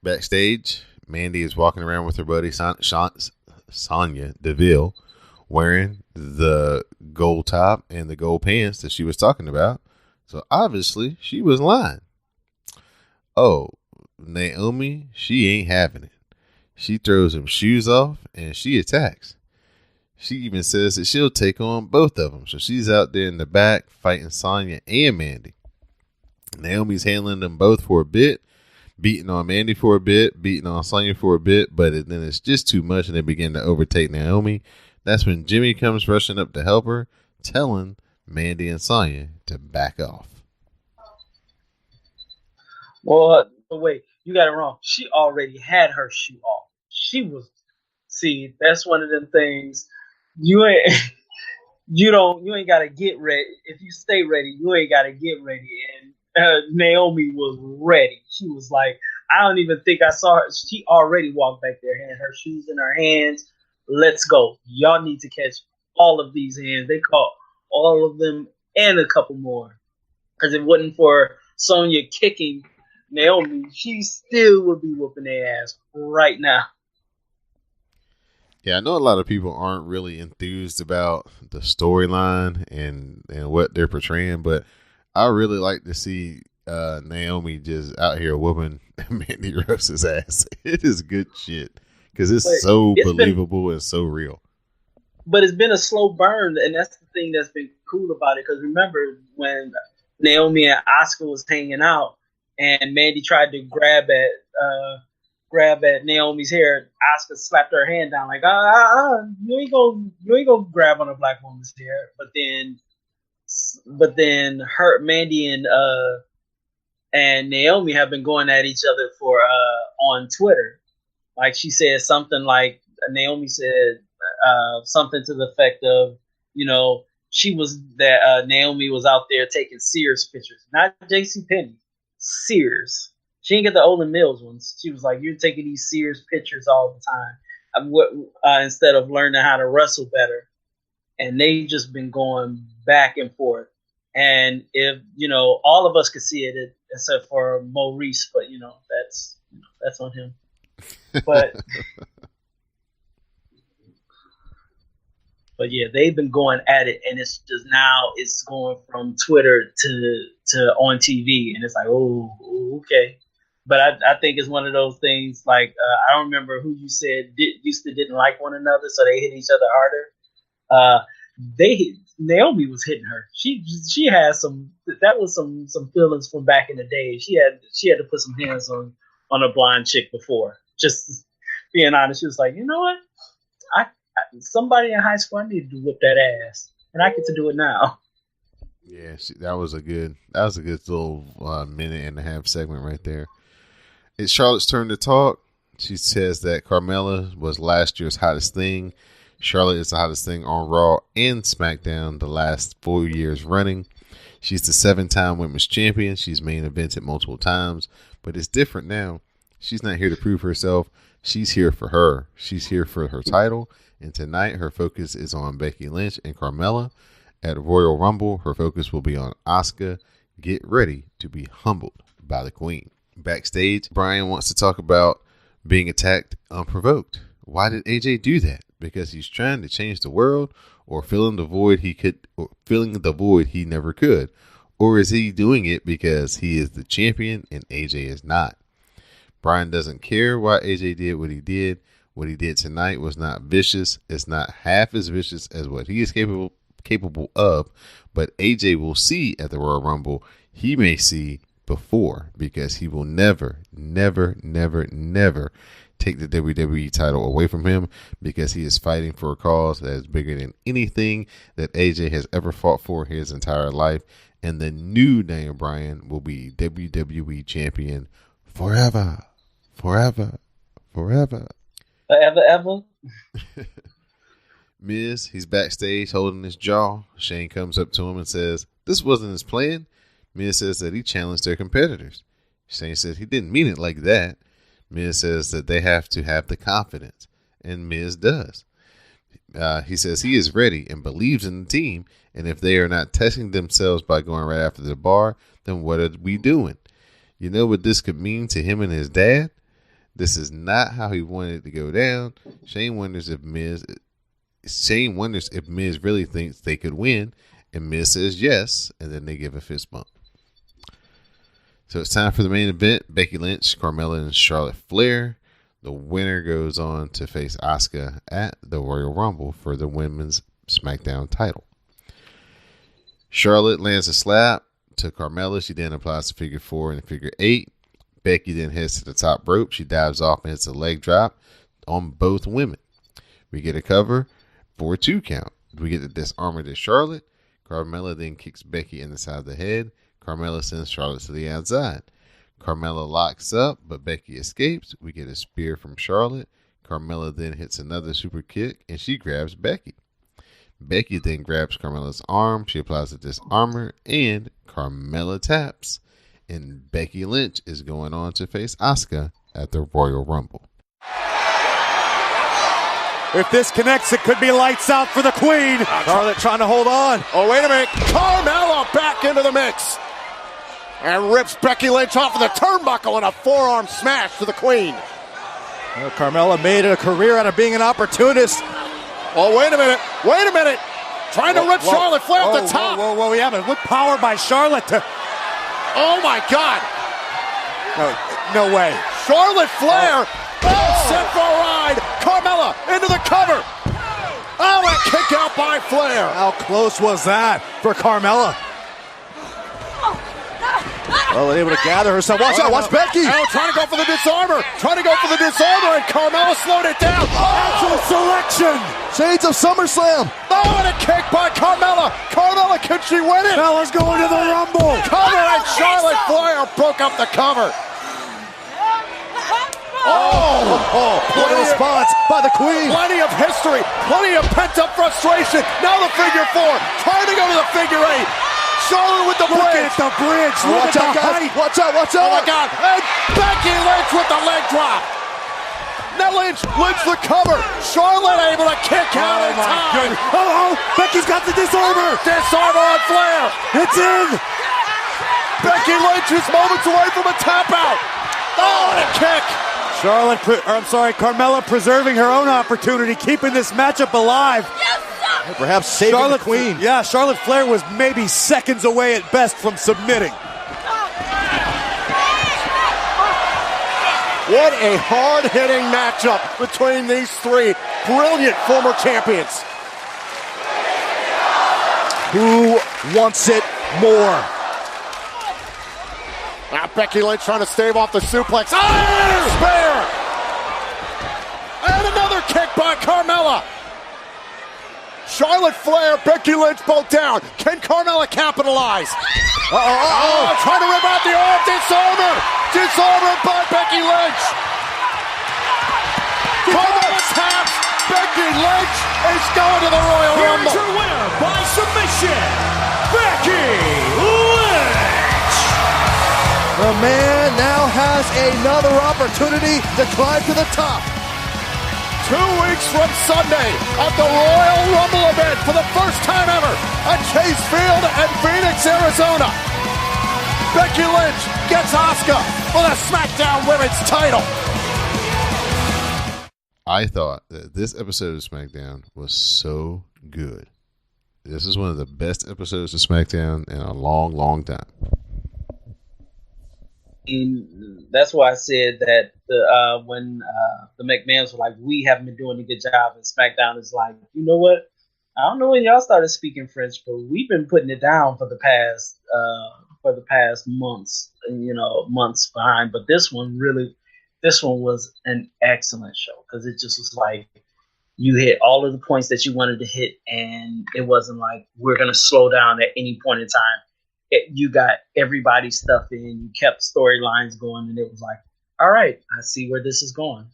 Speaker 4: Backstage, Mandy is walking around with her buddy Sonya Deville, wearing the gold top and the gold pants that she was talking about. So obviously, she was lying. Oh, Naomi, she ain't having it. She throws them shoes off and she attacks. She even says that she'll take on both of them. So she's out there in the back fighting Sonya and Mandy. Naomi's handling them both for a bit, beating on Mandy for a bit, beating on Sonya for a bit, but then it's just too much and they begin to overtake Naomi. That's when Jimmy comes rushing up to help her, telling Mandy and Sonya to back off.
Speaker 6: Well, wait, you got it wrong. She already had her shoe off. See, that's one of them things. You ain't gotta get ready. If you stay ready, you ain't gotta get ready. And Naomi was ready. She was like, I don't even think I saw her. She already walked back there, had her shoes in her hands. Let's go. Y'all need to catch all of these hands. They caught all of them and a couple more. Because if it wasn't for Sonya kicking Naomi, she still would be whooping their ass right now.
Speaker 4: Yeah, I know a lot of people aren't really enthused about the storyline and what they're portraying, but I really like to see Naomi just out here whooping Mandy Rose's ass. It is good shit because it's believable and so real.
Speaker 6: But it's been a slow burn, and that's the thing that's been cool about it. Because remember when Naomi and Asuka was hanging out, and Mandy tried to grab at Naomi's hair, Asuka slapped her hand down like, you ain't gonna grab on a black woman's hair. But then her, Mandy and Naomi have been going at each other for on Twitter. Like she said something like Naomi said something to the effect of, Naomi was out there taking Sears pictures, not JCPenney, Sears. She didn't get the Olin Mills ones. She was like, you're taking these Sears pictures all the time instead of learning how to wrestle better. And they've just been going back and forth. And if, all of us could see it except for Maurice, but, that's on him. But yeah, they've been going at it, and it's just now it's going from Twitter to on TV, and it's like, oh, okay. But I think it's one of those things. Like I don't remember who you said didn't like one another, so they hit each other harder. Naomi was hitting her. She had some feelings from back in the day. She had to put some hands on a blonde chick before. Just being honest, she was like, you know what? Somebody in high school, I needed to whip that ass, and I get to do it now.
Speaker 4: Yeah, that was a good little minute and a half segment right there. It's Charlotte's turn to talk. She says that Carmella was last year's hottest thing. Charlotte is the hottest thing on Raw and SmackDown the last 4 years running. She's the 7-time women's champion. She's main evented multiple times, but it's different now. She's not here to prove herself. She's here for her. She's here for her title. And tonight, her focus is on Becky Lynch and Carmella. At Royal Rumble, her focus will be on Asuka. Get ready to be humbled by the Queen. Backstage, Brian wants to talk about being attacked unprovoked. Why did AJ do that? Because he's trying to change the world, or filling the void he never could? Or is he doing it because he is the champion and AJ is not? Brian doesn't care why AJ did what he did. What he did tonight was not vicious. It's not half as vicious as what he is capable of, but AJ will see at the Royal Rumble. He may see before, because he will never take the WWE title away from him, because he is fighting for a cause that is bigger than anything that AJ has ever fought for his entire life. And the new Daniel Bryan will be WWE champion forever. Miz, he's backstage holding his jaw. Shane comes up to him and says, "This wasn't his plan." Miz says that he challenged their competitors. Shane says he didn't mean it like that. Miz says that they have to have the confidence, and Miz does. He says he is ready and believes in the team, and if they are not testing themselves by going right after the bar, then what are we doing? You know what this could mean to him and his dad? This is not how he wanted it to go down. Shane wonders if Miz really thinks they could win, and Miz says yes, and then they give a fist bump. So it's time for the main event. Becky Lynch, Carmella, and Charlotte Flair. The winner goes on to face Asuka at the Royal Rumble for the women's SmackDown title. Charlotte lands a slap to Carmella. She then applies the figure 4 and figure 8. Becky then heads to the top rope. She dives off and hits a leg drop on both women. We get a cover for a 2 count. We get the disarmor to Charlotte. Carmella then kicks Becky in the side of the head. Carmella sends Charlotte to the outside. Carmella locks up, but Becky escapes. We get a spear from Charlotte. Carmella then hits another super kick, and she grabs Becky. Becky then grabs Carmella's arm. She applies the disarmor, and Carmella taps. And Becky Lynch is going on to face Asuka at the Royal Rumble.
Speaker 8: If this connects, it could be lights out for the Queen. Charlotte trying to hold on.
Speaker 7: Oh, wait a minute. Carmella back into the mix. And rips Becky Lynch off of the turnbuckle and a forearm smash to the Queen.
Speaker 8: Well, Carmella made it a career out of being an opportunist.
Speaker 7: Oh, wait a minute. Trying to rip Charlotte Flair off the top.
Speaker 8: Whoa, yeah, but what power by Charlotte to...
Speaker 7: Oh, my God.
Speaker 8: No way.
Speaker 7: Charlotte Flair. Set for a ride. Carmella into the cover. Oh, a kick out by Flair.
Speaker 8: How close was that for Carmella? Well, able to gather herself. Watch out, watch Becky.
Speaker 7: Oh, trying to go for the disarmor. And Carmella slowed it down.
Speaker 8: Actual selection. Shades of SummerSlam.
Speaker 7: Oh, and a kick by Carmella. Carmella, can she win it?
Speaker 8: Bella's going to the Rumble.
Speaker 7: Cover, and Charlotte Flair broke up the cover.
Speaker 8: What a response by the Queen.
Speaker 7: Plenty of history, plenty of pent-up frustration. Now the figure 4, trying to go to the figure 8. Charlotte with the bridge.
Speaker 8: Look at the bridge. Look at the height. Watch out.
Speaker 7: Oh, my God. And Becky Lynch with the leg drop. Now Lynch the cover. Charlotte able to kick out in time.
Speaker 8: Becky's got the disarmor.
Speaker 7: Disarmor on Flair.
Speaker 8: It's in.
Speaker 7: Becky Lynch is moments away from a tap out. Oh, and a kick.
Speaker 8: Carmella preserving her own opportunity, keeping this matchup alive.
Speaker 9: Yes, sir.
Speaker 8: Perhaps saving the Queen. Yeah, Charlotte Flair was maybe seconds away at best from submitting.
Speaker 7: What a hard-hitting matchup between these 3 brilliant former champions.
Speaker 8: Who wants it more?
Speaker 7: Now Becky Lynch trying to stave off the suplex. Spear! And another kick by Carmella. Charlotte Flair, Becky Lynch both down. Can Carmella capitalize? Trying to rip out the arm. Disarmer. Disarmer by Becky Lynch. Carmella taps. Becky Lynch is going to the Royal Rumble.
Speaker 10: Here's your winner by submission, Becky Lynch.
Speaker 11: The man now has another opportunity to climb to the top.
Speaker 7: 2 weeks from Sunday at the Royal Rumble event for the first time ever at Chase Field in Phoenix, Arizona. Becky Lynch gets Asuka for the SmackDown Women's title.
Speaker 4: I thought that this episode of SmackDown was so good. This is one of the best episodes of SmackDown in a long, long time.
Speaker 6: And that's why I said that when the McMahons were like, we haven't been doing a good job, and SmackDown is like, you know what? I don't know when y'all started speaking French, but we've been putting it down for the past months, months behind. But this one was an excellent show because it just was like you hit all of the points that you wanted to hit, and it wasn't like we're going to slow down at any point in time. You got everybody's stuff in, you kept storylines going, and it was like, all right, I see where this is going.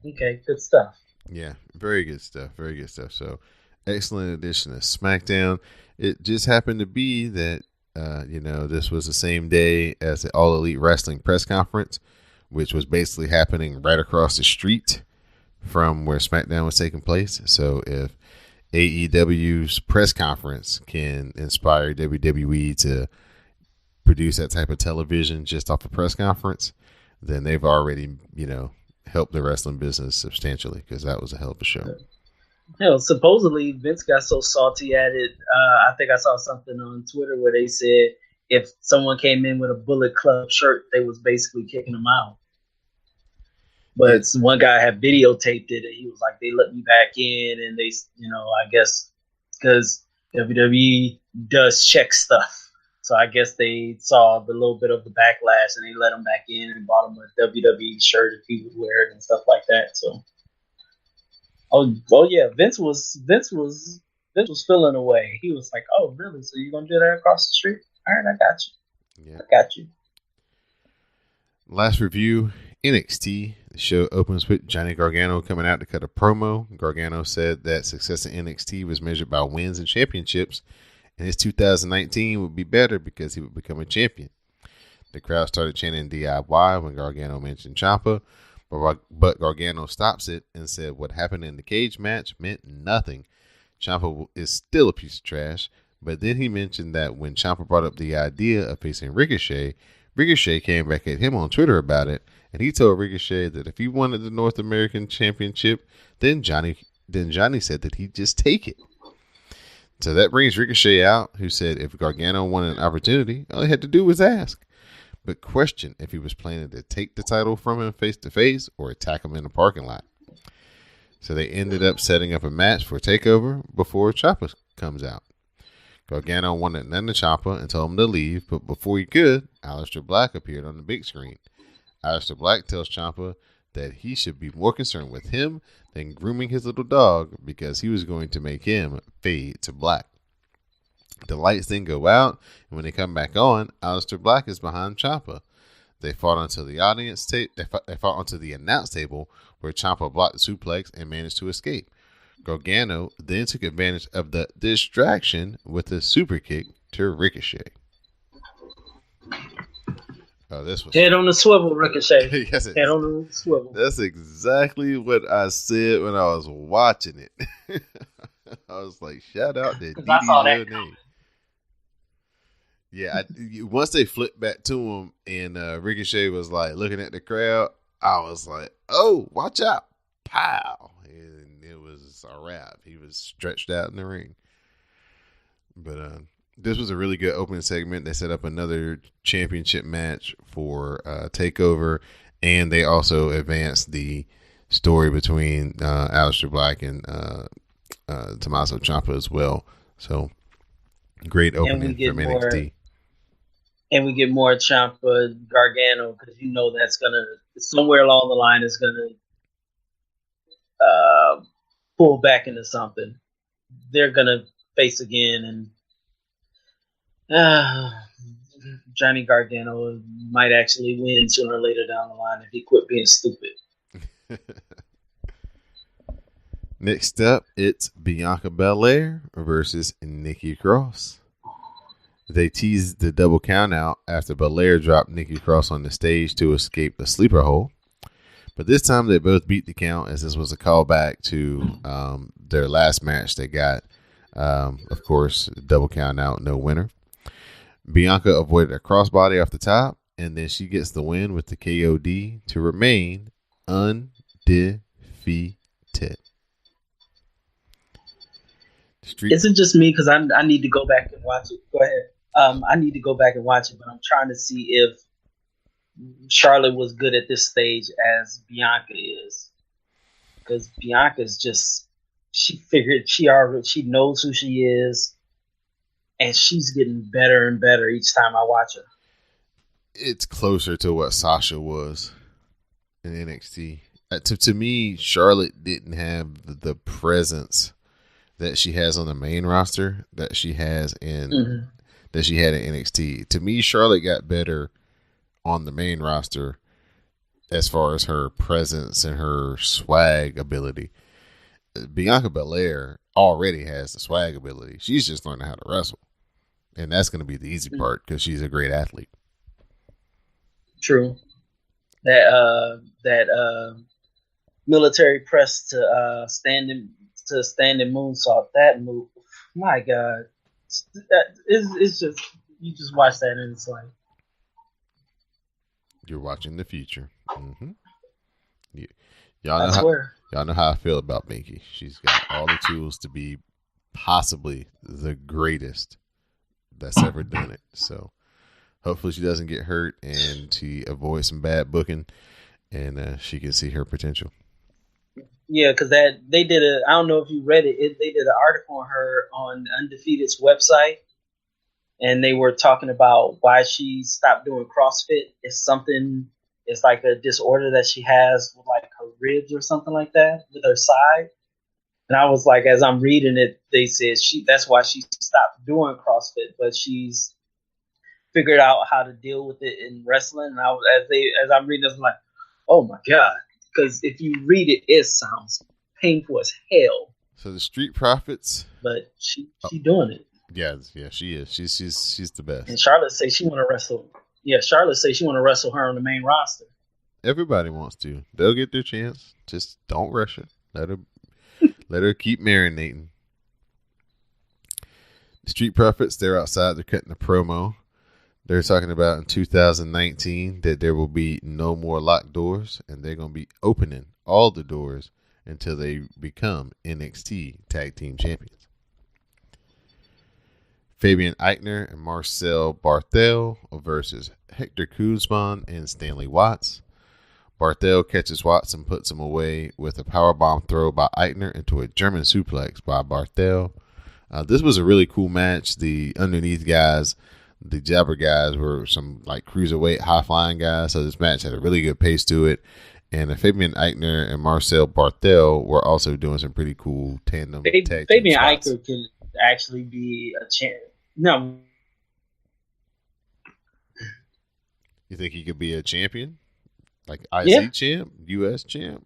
Speaker 6: Okay, good stuff.
Speaker 4: Yeah, very good stuff. Very good stuff. So, excellent addition to SmackDown. It just happened to be that, this was the same day as the All Elite Wrestling press conference, which was basically happening right across the street from where SmackDown was taking place. So, if AEW's press conference can inspire WWE to produce that type of television just off a press conference, then they've already, helped the wrestling business substantially because that was a hell of a show.
Speaker 6: Supposedly Vince got so salty at it. I think I saw something on Twitter where they said if someone came in with a Bullet Club shirt, they was basically kicking them out. But one guy had videotaped it, and he was like, they let me back in, and they, I guess because WWE does check stuff. So I guess they saw the little bit of the backlash, and they let him back in and bought him a WWE shirt if he would wear it and stuff like that. So, yeah, Vince was feeling away. He was like, oh, really? So you're going to do that across the street? All right, I got you. Yeah. I got you.
Speaker 4: Last review, NXT. The show opens with Johnny Gargano coming out to cut a promo. Gargano said that success in NXT was measured by wins and championships, and his 2019 would be better because he would become a champion. The crowd started chanting DIY when Gargano mentioned Ciampa, but Gargano stops it and said what happened in the cage match meant nothing. Ciampa is still a piece of trash, but then he mentioned that when Ciampa brought up the idea of facing Ricochet, Ricochet came back at him on Twitter about it, and he told Ricochet that if he wanted the North American Championship, then Johnny said that he'd just take it. So that brings Ricochet out, who said if Gargano wanted an opportunity, all he had to do was ask. But questioned if he was planning to take the title from him face to face or attack him in the parking lot. So they ended up setting up a match for TakeOver before Ciampa comes out. Gargano wanted none of Ciampa and told him to leave, but before he could, Aleister Black appeared on the big screen. Aleister Black tells Ciampa that he should be more concerned with him than grooming his little dog because he was going to make him fade to black. The lights then go out, and when they come back on, Aleister Black is behind Ciampa. They fought onto the audience tape. They fought onto the announce table where Ciampa blocked the suplex and managed to escape. Gargano then took advantage of the distraction with a super kick to Ricochet. Oh, this was
Speaker 6: head on the swivel, Ricochet.
Speaker 4: Yes,
Speaker 6: head on the swivel.
Speaker 4: That's exactly what I said when I was watching it. I was like, shout out to DD's name. Yeah, once they flipped back to him and Ricochet was like looking at the crowd, I was like, oh, watch out. Pow. And it was a wrap. He was stretched out in the ring. But this was a really good opening segment. They set up another championship match for TakeOver, and they also advanced the story between Aleister Black and Tommaso Ciampa as well. So great opening from NXT.
Speaker 6: And we get more Ciampa Gargano because that's gonna somewhere along the line is gonna pull back into something. they're gonna face again, and Johnny Gargano might actually win sooner or later down the line if he quit being stupid.
Speaker 4: Next up, it's Bianca Belair versus Nikki Cross. They teased the double count out after Belair dropped Nikki Cross on the stage to escape the sleeper hole. But this time they both beat the count, as this was a callback to their last match they got. Of course, double count out, no winner. Bianca avoided a crossbody off the top, and then she gets the win with the KOD to remain undefeated.
Speaker 6: Isn't just me because I need to go back and watch it. Go ahead. I need to go back and watch it, but I'm trying to see if Charlotte was good at this stage as Bianca is, because Bianca's just, she knows who she is, and she's getting better and better each time I watch her.
Speaker 4: It's closer to what Sasha was in NXT. To me, Charlotte didn't have the presence that she has on the main roster that she has in that she had in NXT. To me, Charlotte got better on the main roster as far as her presence and her swag ability. Bianca Belair already has the swag ability. She's just learning how to wrestle, and that's going to be the easy part because she's a great athlete.
Speaker 6: True. That military press to standing moonsault. That move, my God, it's just, you just watch that and it's like,
Speaker 4: you're watching the future. Mm-hmm.
Speaker 6: Y'all
Speaker 4: know how I feel about Binky. She's got all the tools to be possibly the greatest that's ever done it. So hopefully she doesn't get hurt and she avoids some bad booking, and she can see her potential.
Speaker 6: Yeah, because they did I don't know if you read it. They did an article on her on Undefeated's website, and they were talking about why she stopped doing CrossFit. It's like a disorder that she has with like her ribs or something like that with her side. And I was like, as I'm reading it, they said that's why she stopped doing CrossFit, but she's figured out how to deal with it in wrestling. And as I'm reading this, I'm like, oh my God. Because if you read it, it sounds painful as hell.
Speaker 4: So the Street Profits,
Speaker 6: but she doing it.
Speaker 4: Yeah, she is. She's the best.
Speaker 6: And Charlotte says she want to wrestle. Yeah, Charlotte says she want to wrestle her on the main roster.
Speaker 4: Everybody wants to. They'll get their chance. Just don't rush it. Let her keep marinating. The Street Profits, they're outside. They're cutting a promo. They're talking about in 2019 that there will be no more locked doors, and they're going to be opening all the doors until they become NXT Tag Team Champions. Fabian Eichner and Marcel Barthel versus Hector Kuzman and Stanley Watts. Barthel catches Watts and puts him away with a powerbomb throw by Eichner into a German suplex by Barthel. This was a really cool match. The underneath guys, the jabber guys, were some like cruiserweight high flying guys. So this match had a really good pace to it. And Fabian Eichner and Marcel Barthel were also doing some pretty cool tandem tag team
Speaker 6: Fabian
Speaker 4: spots.
Speaker 6: Eichner can actually be a champ. No.
Speaker 4: You think he could be a champion? Like IC champ? US champ?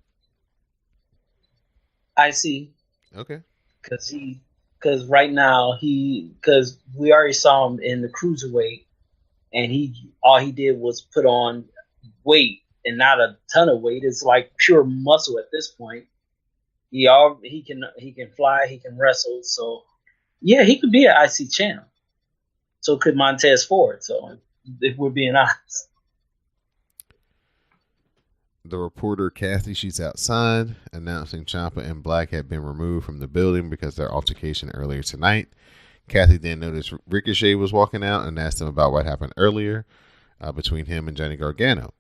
Speaker 6: IC.
Speaker 4: Okay.
Speaker 6: Because right now because we already saw him in the cruiserweight, and all he did was put on weight and not a ton of weight. It's like pure muscle at this point. He can fly, he can wrestle, so yeah, he could be an IC champ. So could Montez Ford. So if we're being honest.
Speaker 4: The reporter Kathy, she's outside announcing Ciampa and Black had been removed from the building because of their altercation earlier tonight. Kathy then noticed Ricochet was walking out and asked him about what happened earlier between him and Johnny Gargano.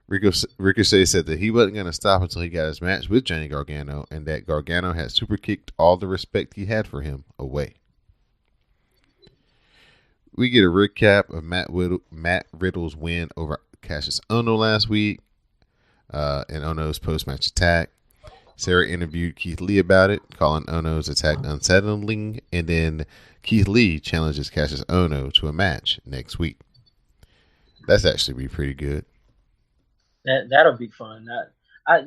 Speaker 4: Ricochet said that he wasn't going to stop until he got his match with Johnny Gargano, and that Gargano had super kicked all the respect he had for him away. We get a recap of Matt Riddle's win over Cassius Ohno last week. And Ohno's post-match attack. Sarah interviewed Keith Lee about it, calling Ono's attack unsettling, and then Keith Lee challenges Cassius Ono to a match next week. That's actually be pretty good.
Speaker 6: That'll be fun. I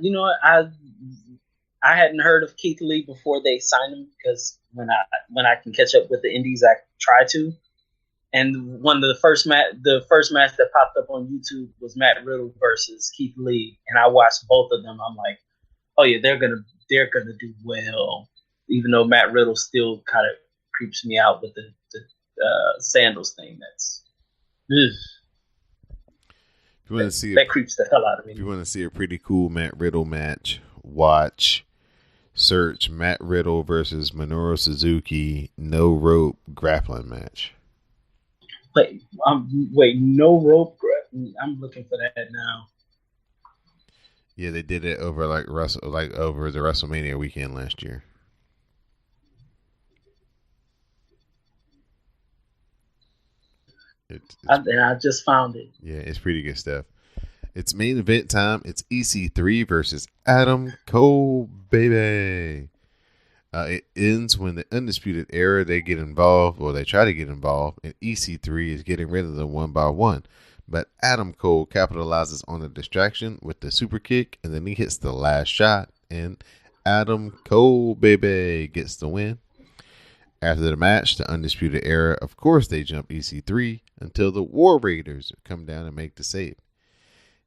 Speaker 6: hadn't heard of Keith Lee before they signed him, because when I can catch up with the indies, I try to. And one of the first match that popped up on YouTube was Matt Riddle versus Keith Lee, and I watched both of them. I'm like, oh yeah, they're gonna do well, even though Matt Riddle still kind of creeps me out with the sandals thing. That's
Speaker 4: if you want to see
Speaker 6: that creeps the hell out of me.
Speaker 4: If you want to see a pretty cool Matt Riddle match, search Matt Riddle versus Minoru Suzuki no rope grappling match.
Speaker 6: Wait, no rope grappling. I'm looking for that now.
Speaker 4: Yeah, they did it over over the WrestleMania weekend last year.
Speaker 6: And I just found it.
Speaker 4: Yeah, it's pretty good stuff. It's main event time. It's EC3 versus Adam Cole, baby. It ends when the Undisputed Era, they get involved, or they try to get involved, and EC3 is getting rid of them one by one. But Adam Cole capitalizes on the distraction with the super kick, and then he hits the last shot, and Adam Cole, baby, gets the win. After the match, the Undisputed Era, of course, they jump EC3 until the War Raiders come down and make the save.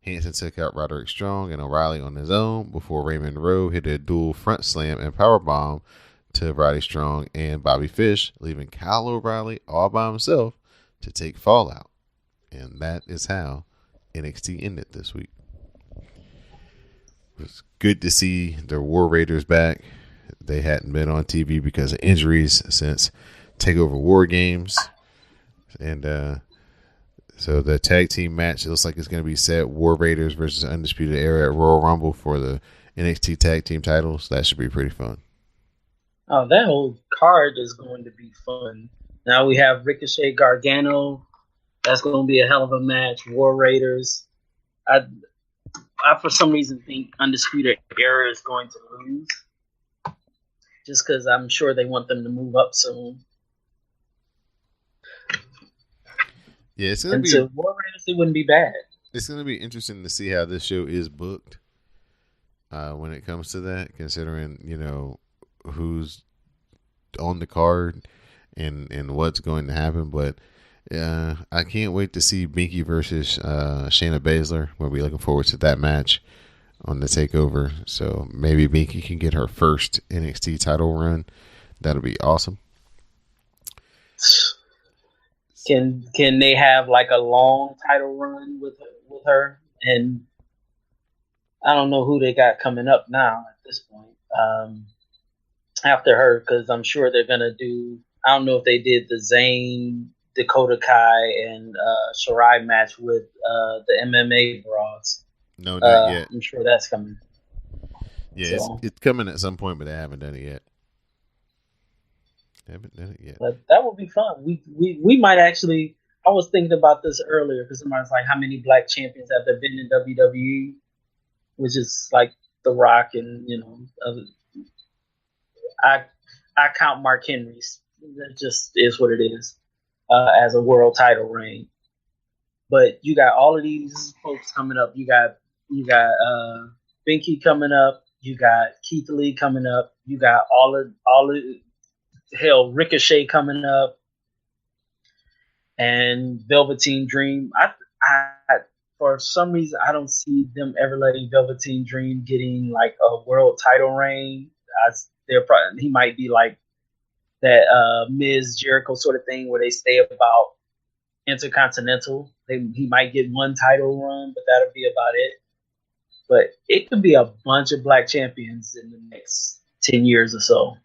Speaker 4: Hanson took out Roderick Strong and O'Reilly on his own before Raymond Rowe hit a dual front slam and powerbomb to Roddy Strong and Bobby Fish, leaving Kyle O'Reilly all by himself to take Fallout. And that is how NXT ended this week. It was good to see the War Raiders back. They hadn't been on TV because of injuries since TakeOver War Games. And so the tag team match, it looks like it's going to be set War Raiders versus Undisputed Era at Royal Rumble for the NXT tag team titles. That should be pretty fun.
Speaker 6: Oh, that whole card is going to be fun. Now we have Ricochet Gargano. That's going to be a hell of a match. War Raiders. I for some reason think Undisputed Era is going to lose. Just because I'm sure they want them to move up soon.
Speaker 4: Yeah, it's gonna be.
Speaker 6: War Raiders, it wouldn't be bad.
Speaker 4: It's gonna be interesting to see how this show is booked when it comes to that, considering who's on the card and what's going to happen. But I can't wait to see Binky versus Shayna Baszler. We'll be looking forward to that match on the takeover. So maybe Binky can get her first NXT title run. That'll be awesome.
Speaker 6: Can they have like a long title run with her? And I don't know who they got coming up now at this point. After her, because I'm sure they're gonna do. I don't know if they did the Zayn, Dakota Kai, and Shirai match with the MMA broads.
Speaker 4: No, not yet.
Speaker 6: I'm sure that's coming.
Speaker 4: Yeah, so, it's coming at some point, but they haven't done it yet.
Speaker 6: But that would be fun. We might actually. I was thinking about this earlier because somebody's like, "How many black champions have there been in WWE?" Which is like The Rock and I count Mark Henry's. That just is what it is as a world title reign. But you got all of these folks coming up. You got Binky coming up. You got Keith Lee coming up. You got all of hell, Ricochet coming up, and Velveteen Dream. I for some reason I don't see them ever letting Velveteen Dream getting like a world title reign. He might be like that Miz Jericho sort of thing where they stay about Intercontinental. He might get one title run, but that'll be about it. But it could be a bunch of black champions in the next 10 years or so.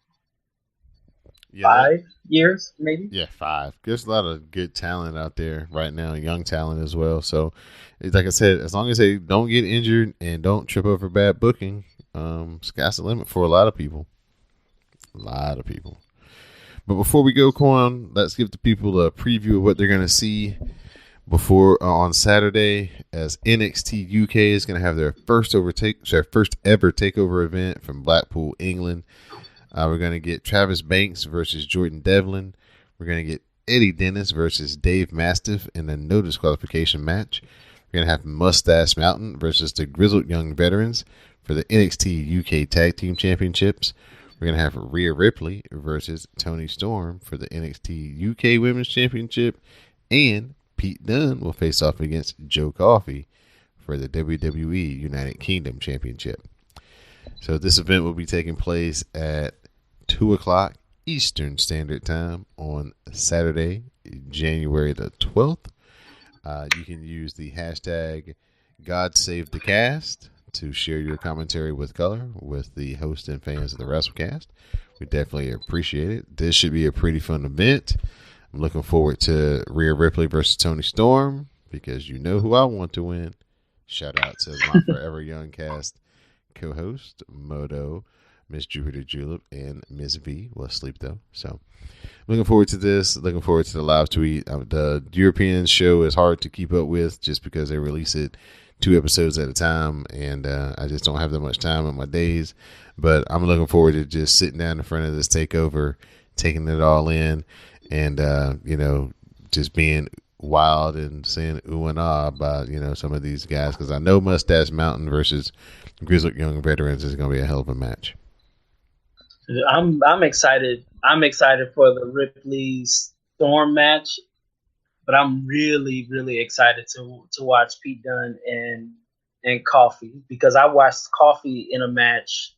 Speaker 4: Yeah,
Speaker 6: 5 years, maybe?
Speaker 4: Yeah, 5. There's a lot of good talent out there right now, young talent as well. So, like I said, as long as they don't get injured and don't trip over bad booking, sky's the limit for a lot of people. But before we go, Quan, let's give the people a preview of what they're going to see Before on Saturday, as NXT UK is going to have their first ever takeover event from Blackpool, England. We're going to get Travis Banks versus Jordan Devlin. We're going to get Eddie Dennis versus Dave Mastiff in a no disqualification match. We're going to have Mustache Mountain versus the Grizzled Young Veterans for the NXT UK Tag Team Championships. We're going to have Rhea Ripley versus Toni Storm for the NXT UK Women's Championship. And Pete Dunne will face off against Joe Coffey for the WWE United Kingdom Championship. So this event will be taking place at 2 o'clock Eastern Standard Time on Saturday, January the 12th. You can use the hashtag GodSaveTheCast to share your commentary with color with the host and fans of the WrassleCast. We definitely appreciate it. This should be a pretty fun event. I'm looking forward to Rhea Ripley versus Toni Storm because you know who I want to win. Shout out to my Forever Young Cast co-host, Modo, Miss Jupiter Julep, and Miss V. Well, sleep though. So looking forward to this. Looking forward to the live tweet. The European show is hard to keep up with just because they release it 2 episodes at a time, and I just don't have that much time in my days. But I'm looking forward to just sitting down in front of this takeover, taking it all in, and just being wild and saying ooh and ah about some of these guys, because I know Mustache Mountain versus Grizzled Young Veterans is going to be a hell of a match.
Speaker 6: I'm excited. I'm excited for the Ripley Storm match, but I'm really, really excited to watch Pete Dunne and Coffey, because I watched Coffey in a match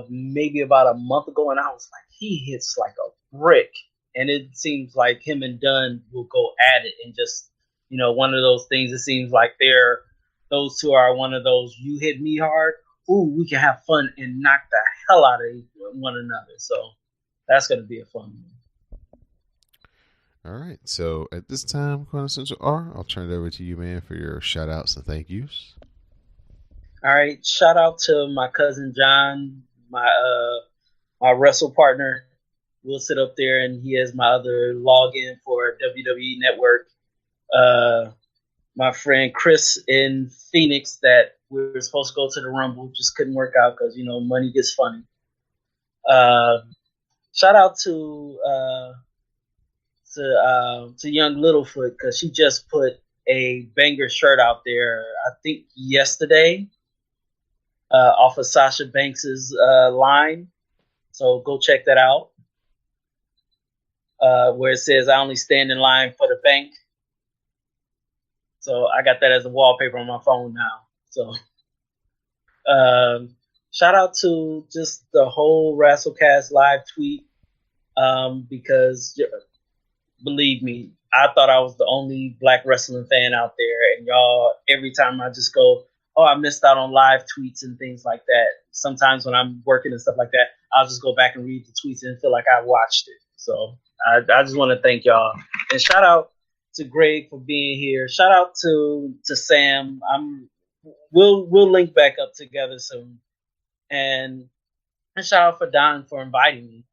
Speaker 6: maybe about a month ago, and I was like, he hits like a brick. And it seems like him and Dunn will go at it, and just, one of those things. It seems like those two are one of those, you hit me hard, ooh, we can have fun and knock the hell out of one another. So that's going to be a fun one.
Speaker 4: All right. So at this time, Quintessential R, I'll turn it over to you, man, for your shout outs and thank yous.
Speaker 6: All right. Shout out to my cousin John, my wrestle partner. We'll sit up there, and he has my other login for WWE Network. My friend Chris in Phoenix, that we were supposed to go to the Rumble, just couldn't work out because, money gets funny. Shout out to young Littlefoot, because she just put a banger shirt out there, I think yesterday, off of Sasha Banks's line. So go check that out. Where it says, I only stand in line for the bank. So I got that as a wallpaper on my phone now. So shout out to just the whole WrassleCast live tweet, because believe me, I thought I was the only black wrestling fan out there, and y'all, every time I just go, oh, I missed out on live tweets and things like that. Sometimes when I'm working and stuff like that, I'll just go back and read the tweets and feel like I watched it. So I just want to thank y'all, and shout out to Greg for being here. Shout out to Sam. We'll link back up together soon, and shout out for Don for inviting me.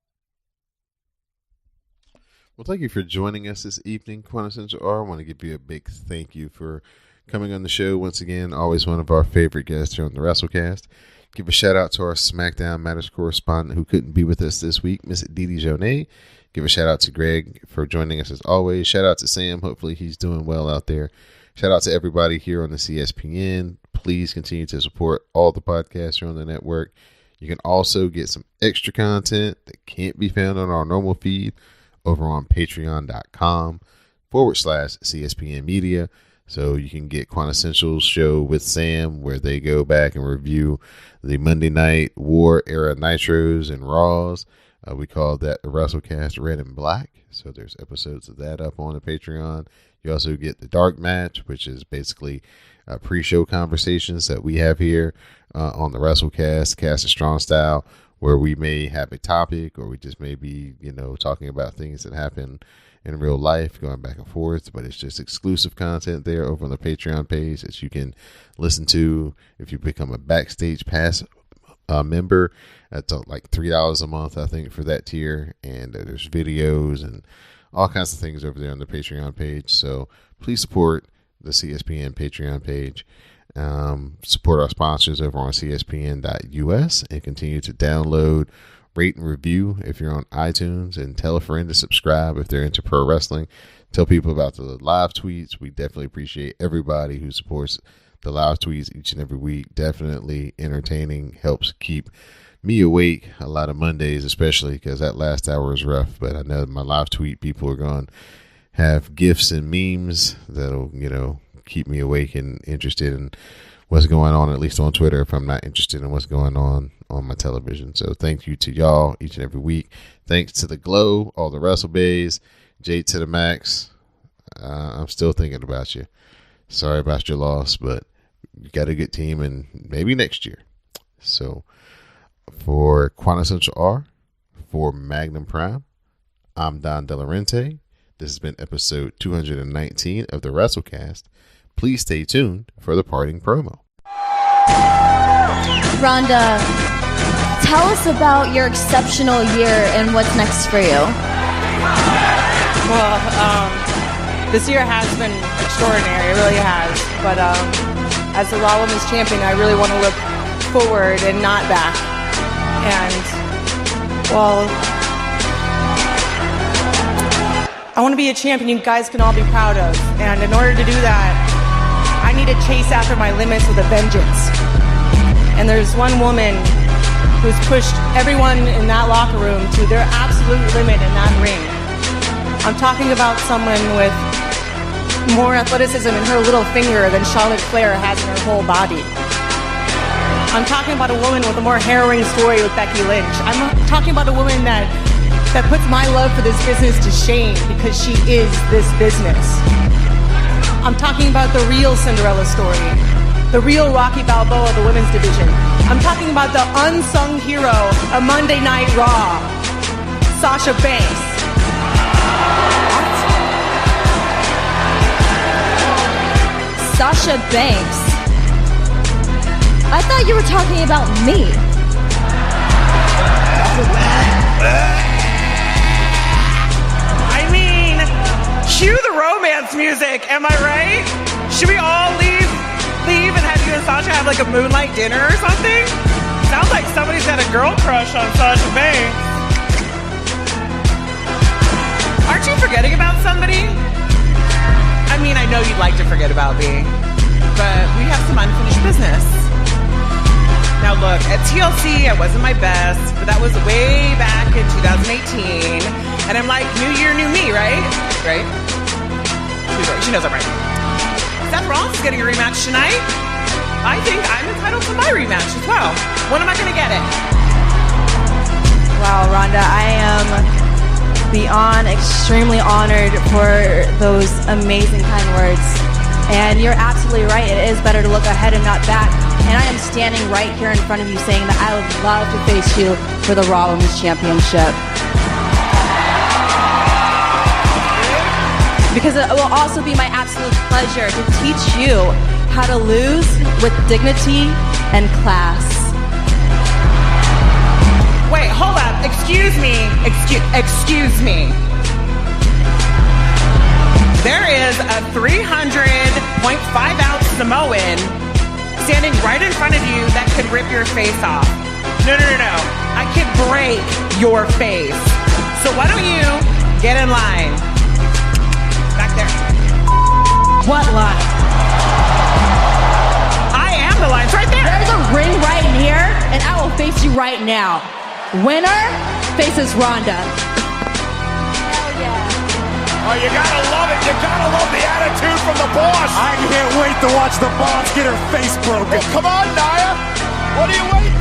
Speaker 4: Well, thank you for joining us this evening, Quintessential R. I want to give you a big thank you for coming on the show once again. Always one of our favorite guests here on the WrassleCast. Give a shout out to our SmackDown Matters correspondent who couldn't be with us this week, Miss Didi Jonet. Give a shout out to Greg for joining us as always. Shout out to Sam. Hopefully he's doing well out there. Shout out to everybody here on the CSPN. Please continue to support all the podcasts here on the network. You can also get some extra content that can't be found on our normal feed over on patreon.com/CSPN Media. So you can get Quintessential's show with Sam, where they go back and review the Monday Night War era Nitros and Raws. We call that the WrassleCast Red and Black. So there's episodes of that up on the Patreon. You also get the Dark Match, which is basically pre-show conversations that we have here on the WrassleCast, Cast a Strong Style, where we may have a topic, or we just may be, talking about things that happen in real life, going back and forth. But it's just exclusive content there over on the Patreon page that you can listen to if you become a Backstage Pass member. That's like $3 a month, I think, for that tier. And there's videos and all kinds of things over there on the Patreon page. So please support the CSPN Patreon page. Support our sponsors over on CSPN.us and continue to download, rate, and review if you're on iTunes, and tell a friend to subscribe if they're into pro wrestling. Tell people about the live tweets. We definitely appreciate everybody who supports the live tweets each and every week. Definitely entertaining, helps keep me awake a lot of Mondays, especially because that last hour is rough. But I know my live tweet people are going to have gifs and memes that'll, keep me awake and interested in what's going on, at least on Twitter, if I'm not interested in what's going on my television. So thank you to y'all each and every week. Thanks to the Glow, all the WrestleBays, Jade to the Max. I'm still thinking about you. Sorry about your loss, but you got a good team, and maybe next year. So for Quantessential R, for Magnum Prime, I'm Don Delarente. This has been episode 219 of the WrassleCast. Please stay tuned for the parting promo.
Speaker 9: Rhonda, tell us about your exceptional year and what's next for you.
Speaker 12: Well, this year has been extraordinary. It really has. But as the Raw Women's Champion, I really want to look forward and not back. And, well, I want to be a champion you guys can all be proud of. And in order to do that, I need to chase after my limits with a vengeance. And there's one woman who's pushed everyone in that locker room to their absolute limit in that ring. I'm talking about someone with more athleticism in her little finger than Charlotte Flair has in her whole body. I'm talking about a woman with a more harrowing story with Becky Lynch. I'm talking about a woman that puts my love for this business to shame because she is this business. I'm talking about the real Cinderella story, the real Rocky Balboa of the women's division. I'm talking about the unsung hero of Monday Night Raw, Sasha Banks.
Speaker 9: Sasha Banks? I thought you were talking about me.
Speaker 12: I mean, cue the romance music, am I right? Should we all leave and have you and Sasha have like a moonlight dinner or something? Sounds like somebody's got a girl crush on Sasha Banks. Aren't you forgetting about somebody? I mean, I know you'd like to forget about me, but we have some unfinished business. Now look, at TLC, I wasn't my best, but that was way back in 2018. And I'm like, new year, new me, right? Right? She knows I'm right. Seth Rollins is getting a rematch tonight. I think I'm entitled to my rematch as well. When am I going to get it?
Speaker 13: Wow, Rhonda, I am beyond extremely honored for those amazing kind words. And you're absolutely right. It is better to look ahead and not back. And I am standing right here in front of you saying that I would love to face you for the Raw Women's Championship. Because it will also be my absolute pleasure to teach you how to lose with dignity and class.
Speaker 12: Wait, hold up. Excuse me. Excuse me. There is a 300.5-ounce Samoan standing right in front of you that could rip your face off. No. I could break your face. So why don't you get in line? Back there.
Speaker 13: What line?
Speaker 12: I am the line. It's right there.
Speaker 13: There's a ring right here, and I will face you right now. Winner faces Rhonda.
Speaker 9: Hell yeah.
Speaker 7: Oh, you gotta love it. You gotta love the attitude from the boss.
Speaker 8: I can't wait to watch the boss get her face broken.
Speaker 7: Well, come on, Nia. What are you waiting